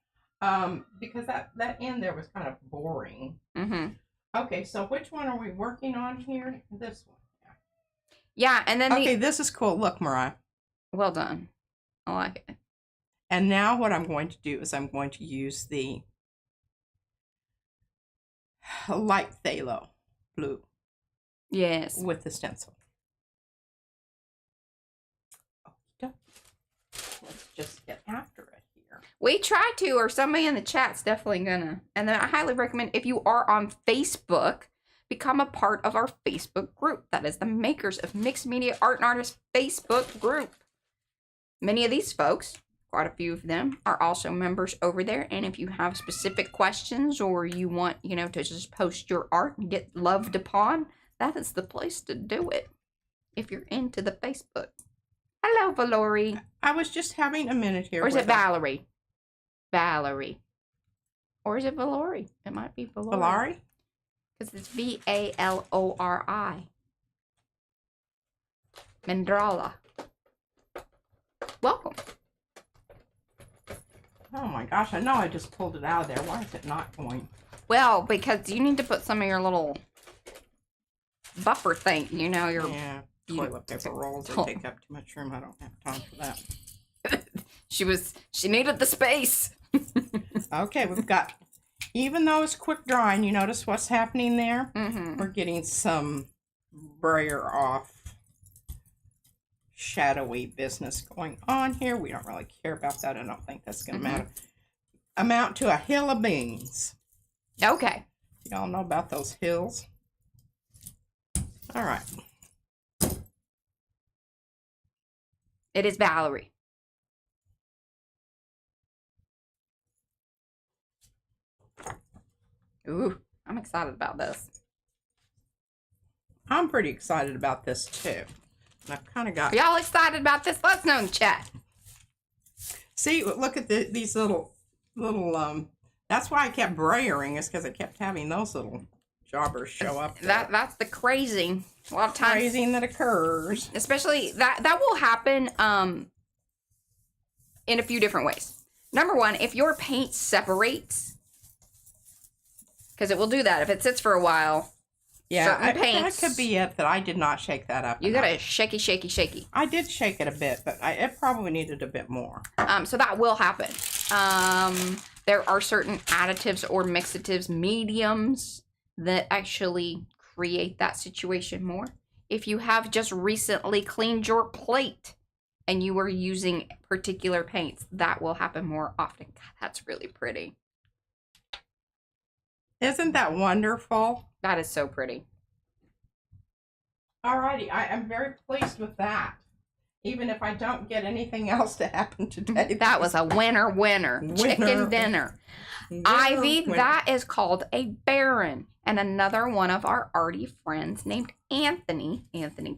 Because that end there was kind of boring. Okay, so which one are we working on here? This one. Yeah, and then okay, this is cool. Look, Mariah. Well done. I like it. And now what I'm going to do is I'm going to use the light phthalo blue. Yes. With the stencil. Let's just get after it here. We try to, or somebody in the chat's definitely gonna. And then I highly recommend, if you are on Facebook, become a part of our Facebook group. That is the Makers of Mixed Media Art and Artists Facebook group. Many of these folks, quite a few of them, are also members over there. And if you have specific questions or you want, you know, to just post your art and get loved upon, that is the place to do it. If you're into the Facebook. Hello, Valorie. I was just having a minute here. Or is it Valerie? Valerie. Or is it Valorie? It might be Valorie. Valorie? Because it's Valori. Mandrala. Welcome. Oh my gosh, I know I just pulled it out of there. Why is it not going? Well, because you need to put some of your little buffer thing, you know, your... Yeah, toilet paper rolls. They take up too much room. I don't have time for that. She needed the space. Okay, we've got, even though it's quick drying, you notice what's happening there? Mm-hmm. We're getting some brayer off shadowy business going on here. We don't really care about that. I don't think that's going to amount to a hill of beans. Okay. Y'all know about those hills? All right. It is Valerie. Ooh, I'm excited about this. I'm pretty excited about this too. And I've kind of got... Are y'all excited about this? Let us know in the chat. See, look at these little, that's why I kept brayering, is because I kept having those little jobbers show up there. That's the crazing. A lot of times. Crazing that occurs. Especially, that will happen in a few different ways. Number one, if your paint separates, because it will do that if it sits for a while. Yeah, certain paints, that could be it, that I did not shake that up. You gotta shaky. I did shake it a bit, but it probably needed a bit more. So that will happen. There are certain additives or mixatives, mediums, that actually create that situation more. If you have just recently cleaned your plate and you were using particular paints, that will happen more often. God, that's really pretty. Isn't that wonderful? That is so pretty. Alrighty, I am very pleased with that. Even if I don't get anything else to happen today. That was a winner. Chicken dinner. Ivy, winner. that is called a Baron. And another one of our Arty friends named Anthony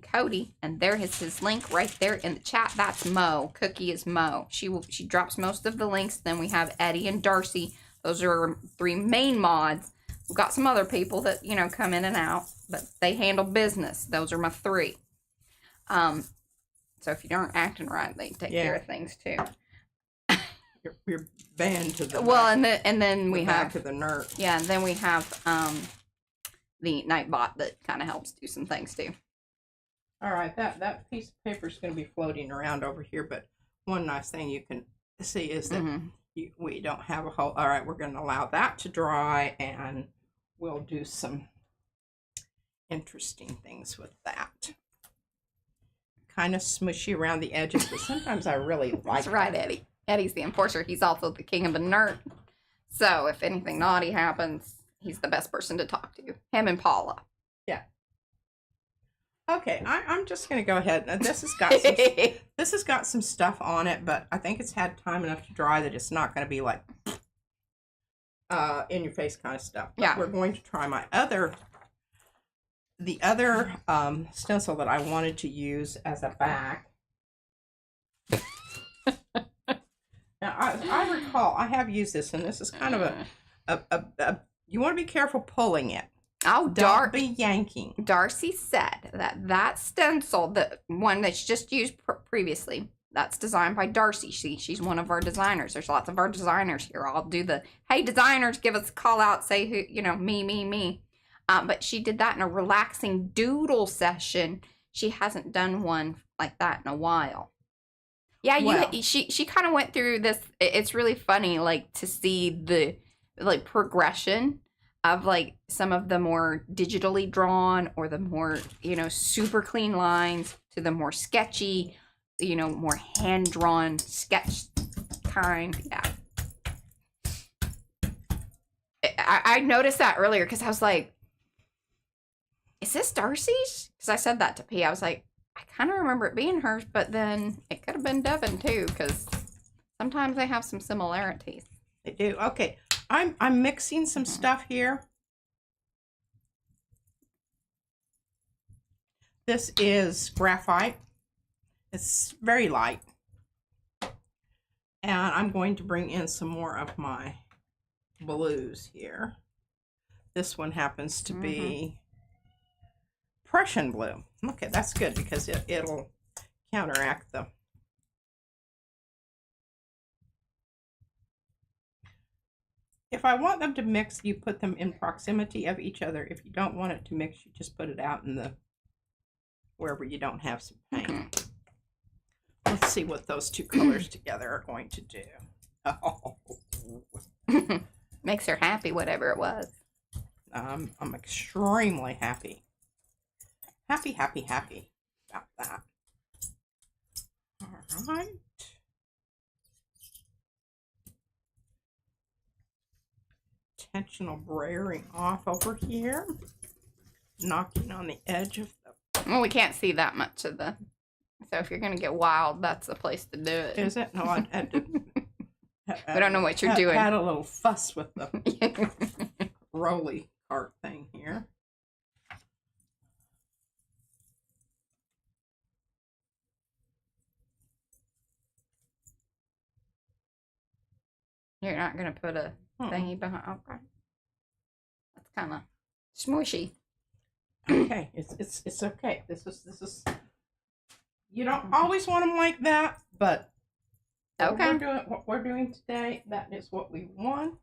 Cody. And there is his link right there in the chat. That's Mo. Cookie is Mo. She drops most of the links. Then we have Eddie and Darcy. Those are our 3 main mods. We've got some other people that, you know, come in and out, but they handle business. Those are my 3. So if you aren't acting right, they take care of things too. You're banned to the well, back, and then we have to the nerd. Yeah, and then we have the Nightbot that kind of helps do some things too. All right, that piece of paper is going to be floating around over here, but one nice thing you can see is that we don't have a whole... All right, we're going to allow that to dry, and we'll do some interesting things with that. Kind of smushy around the edges, but sometimes I really like That's right, Eddie. Eddie's the enforcer. He's also the king of the nerd. So if anything naughty happens, he's the best person to talk to. Him and Paula. Yeah. Okay, I'm just going to go ahead. Now, this has got some stuff on it, but I think it's had time enough to dry that it's not going to be like in your face kind of stuff. But yeah. We're going to try the other stencil that I wanted to use as a back. Now, I recall I have used this, and this is kind of a you want to be careful pulling it. Oh, don't be yanking. Darcy said that stencil, the one that's just used previously, that's designed by Darcy. She's one of our designers. There's lots of our designers here. I'll do the, hey, designers, give us a call out, say who, you know, me. But she did that in a relaxing doodle session. She hasn't done one like that in a while. Yeah, she kind of went through this. It's really funny, like, to see the, like, progression of, like, some of the more digitally drawn or the more, you know, super clean lines to the more sketchy, you know, more hand-drawn sketch kind. Yeah. I noticed that earlier because I was like, is this Darcy's? Because I said that to P. I was like, I kind of remember it being hers, but then it could have been Devin too, because sometimes they have some similarities. They do. Okay, I'm mixing some stuff here. This is graphite. It's very light. And I'm going to bring in some more of my blues here. This one happens to be Prussian blue. Okay, that's good because it'll counteract the... If I want them to mix, you put them in proximity of each other. If you don't want it to mix, you just put it out in the... wherever you don't have some paint. Let's see what those two colors together are going to do. Oh. Makes her happy, whatever it was. I'm extremely happy. Happy about that. All right. Intentional brayering off over here. Knocking on the edge of the... Well, we can't see that much of the... So if you're going to get wild, that's the place to do it. Is it? No, I did. We don't know what you're doing. I had a little fuss with the rolly cart thing here. You're not going to put a thingy behind. Okay. That's kind of smushy. Okay, it's okay. This is. You don't always want them like that, but okay. What we're doing today, that is what we want.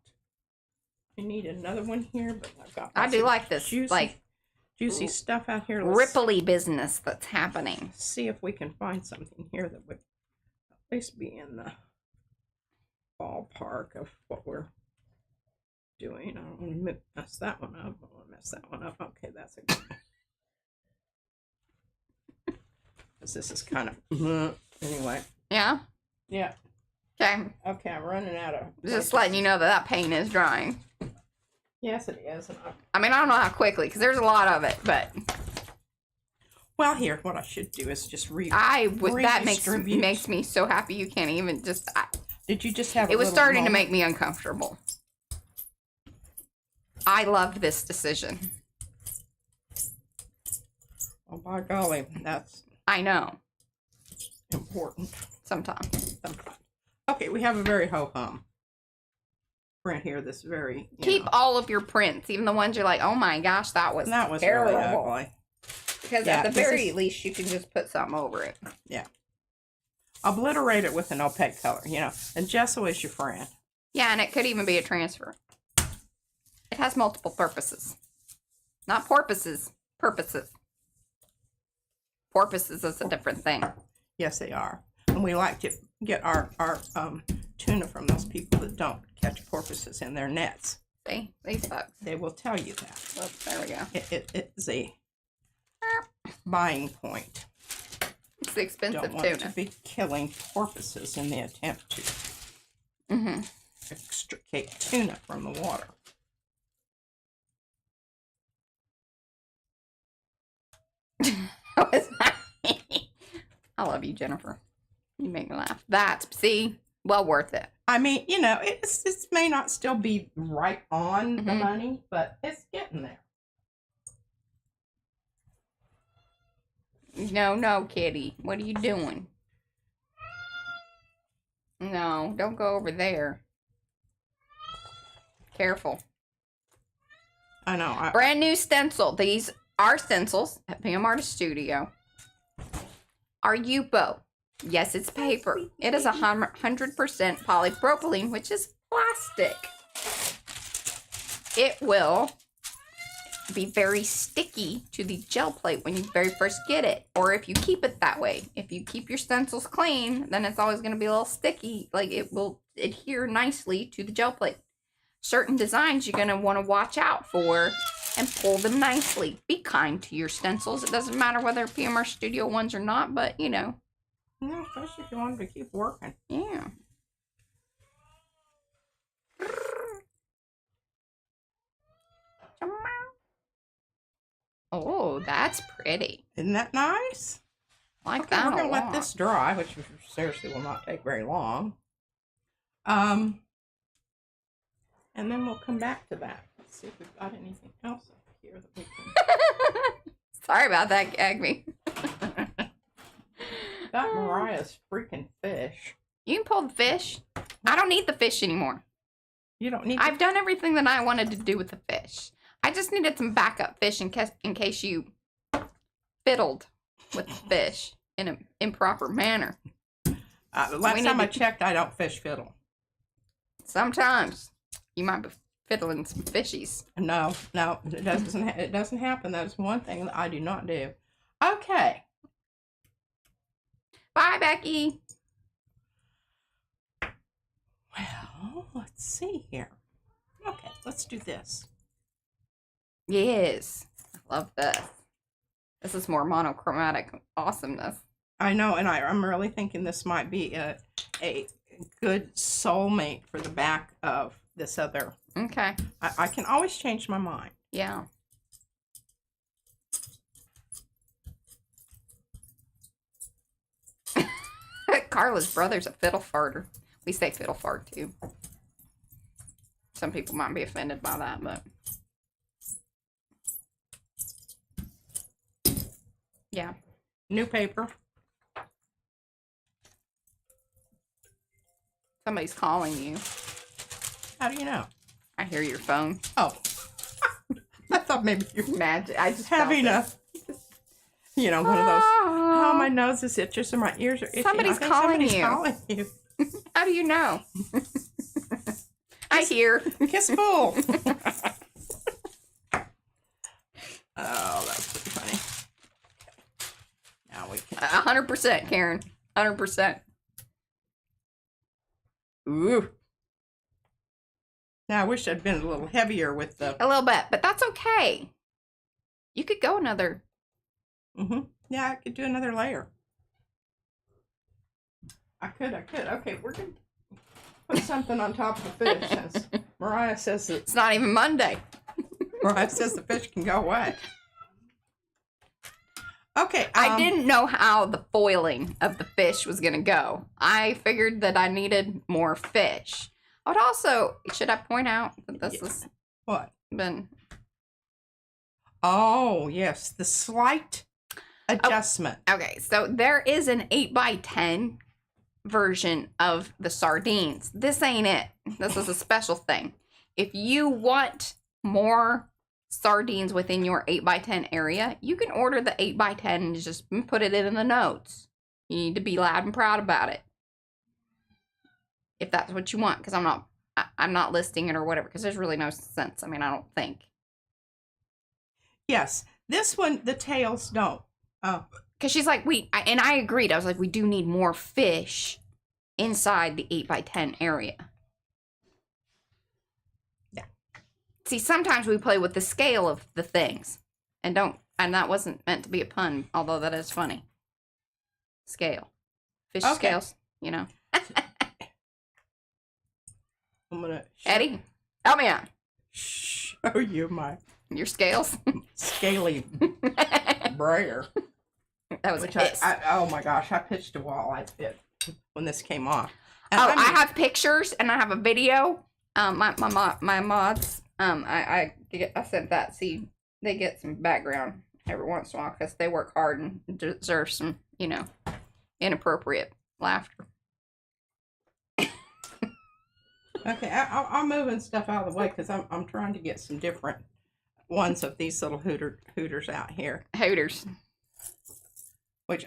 I need another one here, but I've got. I do like this, juicy stuff out here. Ripply business that's happening. See if we can find something here that would at least be in the ballpark of what we're doing. I don't want to mess that one up. I don't want to mess that one up. Okay, that's a good one. Because this is kind of anyway. Yeah. Yeah. Okay. Okay, I'm running out of. Just letting you know that paint is drying. Yes, it is. And I mean, I don't know how quickly because there's a lot of it, but. Well, here, what I should do is just that makes me so happy. You can't even just. Did you just have? It was starting to make me uncomfortable. I loved this decision. Oh, by golly, that's. I know. Important. Sometimes. Okay, we have a very ho-hum print here. This very... Keep all of your prints, even the ones you're like, oh my gosh, that was terrible. Really ugly. Because at the very least, you can just put something over it. Yeah. Obliterate it with an opaque color, And Gesso is your friend. Yeah, and it could even be a transfer. It has multiple purposes. Not porpoises. Purposes. Porpoises is a different thing. Yes, they are. And we like to get our tuna from those people that don't catch porpoises in their nets. See? These folks. They will tell you that. Oops, there we go. It is a buying point. It's the expensive tuna. Don't want to be killing porpoises in the attempt to extricate tuna from the water. I love you, Jennifer. You make me laugh. See, well worth it. I mean, it may not still be right on the money, but it's getting there. No, kitty. What are you doing? No, don't go over there. Careful. I know. Brand new stencil. These are stencils at PM Artist Studio. Are Yupo? Yes, it's paper. It is 100% polypropylene, which is plastic. It will be very sticky to the gel plate when you very first get it, or if you keep it that way. If you keep your stencils clean, then it's always going to be a little sticky. Like, it will adhere nicely to the gel plate. Certain designs you're going to want to watch out for and pull them nicely. Be kind to your stencils. It doesn't matter whether PMR Studio ones or not, but No, especially if you want to keep working. Yeah. That's pretty. Isn't that nice? Like Okay, that we're gonna a let lot. this dry, which seriously will not take very long. And then we'll come back to that. Let's see if we've got anything else up here that we can. Sorry about that, Acme. Got Mariah's freaking fish. You can pull the fish. I don't need the fish anymore. You don't need. I've done everything that I wanted to do with the fish. I just needed some backup fish in case you fiddled with the fish in an improper manner. Last time I checked, I don't fish fiddle. Sometimes you might be fiddling some fishies. No, it doesn't. It doesn't happen. That is one thing that I do not do. Okay. Bye, Becky. Well, let's see here. Okay, let's do this. Yes, I love this. This is more monochromatic awesomeness. I know, and I'm really thinking this might be a good soulmate for the back of this other. Okay. I can always change my mind. Yeah. Carla's brother's a fiddle farter. We say fiddle fart too. Some people might be offended by that, but yeah. New paper. Somebody's calling you. How do you know? I hear your phone. Oh. I thought maybe you were Magic. I just having felt one of those, oh, my nose is itchy, and my ears are itchy. Somebody's calling you. Calling you. How do you know? I hear. Kiss full. Oh, that's pretty funny. Now we can. 100%, Karen. 100%. Ooh. Now I wish I'd been a little heavier with the. A little bit, but that's okay. You could go another. Yeah, I could do another layer. I could. Okay, we're gonna put something on top of the fish. Since Mariah says that. It's not even Monday. Mariah says the fish can go away. Okay. I didn't know how the foiling of the fish was going to go. I figured that I needed more fish. I would also, should I point out that this has what? been... Oh, yes. The slight adjustment. Okay, so there is an 8x10 version of the sardines. This ain't it. This is a special thing. If you want more sardines within your 8x10 area, you can order the 8x10 and just put it in the notes. You need to be loud and proud about it, if that's what you want, because I'm not listing it or whatever, because there's really no sense. I mean, I don't think. Yes, this one the tails don't. Because she's like, and I agreed. I was like, we do need more fish inside the 8x10 area. See, sometimes we play with the scale of the things and that wasn't meant to be a pun, although that is funny. Scale. Fish scales, you know. I'm gonna Eddie, help me out. show you Your scales. scaly brayer. That was Which I oh my gosh, I pitched a walleye fit when this came off. And I have pictures and I have a video. My mods, I sent that. See, they get some background every once in a while because they work hard and deserve some, inappropriate laughter. Okay, I'm moving stuff out of the way because I'm trying to get some different ones of these little hooters out here. Hooters. Which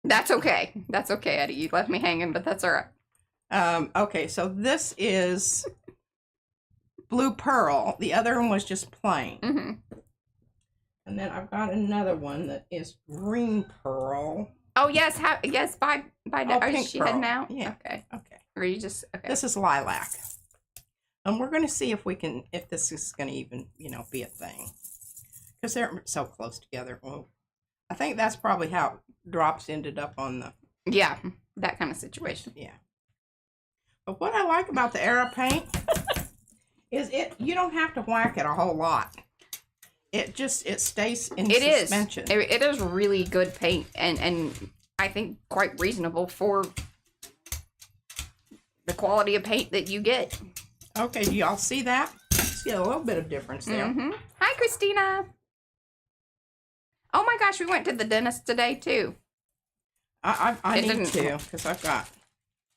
That's okay. That's okay, Eddie. You left me hanging, but that's all right. Okay, so this is blue pearl. The other one was just plain. Mm-hmm. And then I've got another one that is green pearl. Oh yes, yes. By pink is she pearl. heading out? Yeah. Okay. Okay. Or you just okay. This is lilac. And we're going to see if this is going to even, be a thing. Because they're so close together. Well, I think that's probably how drops ended up on the... Yeah, that kind of situation. Yeah. But what I like about the Arrow paint is you don't have to whack it a whole lot. it stays in It is. suspension. It is really good paint, and I think quite reasonable for the quality of paint that you get. Okay, do y'all see that? See a little bit of difference there. Hi, Christina. Oh my gosh, we went to the dentist today too. I need to, because I've got.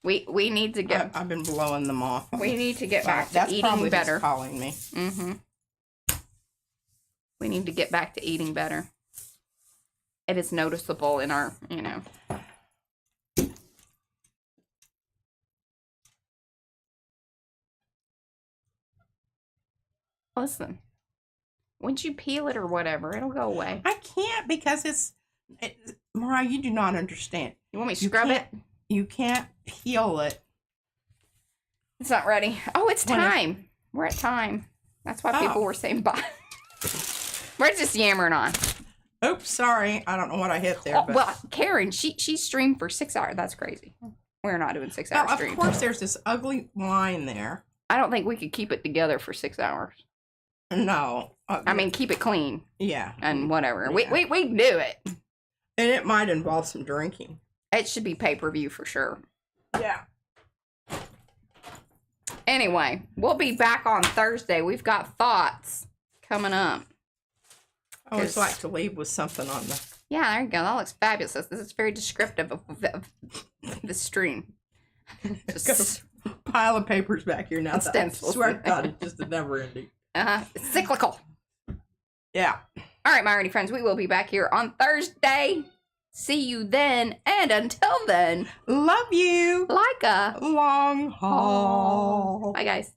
We need to get. I've been blowing them off. We need to get back to That's eating probably better. Just calling me. We need to get back to eating better. It is noticeable in our, Listen, once you peel it or whatever, it'll go away. I can't because Mariah, you do not understand. You want me to scrub it? You can't peel it. It's not ready. Oh, it's time. We're at time. That's why people were saying bye. We're just yammering on. Oops, sorry. I don't know what I hit there. Oh, well, Karen, she streamed for 6 hours. That's crazy. We're not doing 6 hours stream. Of course, there's this ugly line there. I don't think we could keep it together for 6 hours. No. I mean, keep it clean. Yeah. And whatever. Yeah. We can do it. And it might involve some drinking. It should be pay-per-view for sure. Yeah. Anyway, we'll be back on Thursday. We've got thoughts coming up. I always like to leave with something on the... Yeah, there you go. That looks fabulous. This is very descriptive of the stream. Just got a pile of papers back here now. I swear to God, it's just a never ending. It's cyclical. Yeah. All right, my Arty friends, we will be back here on Thursday. See you then, and until then, love you. like a long haul. Bye, guys.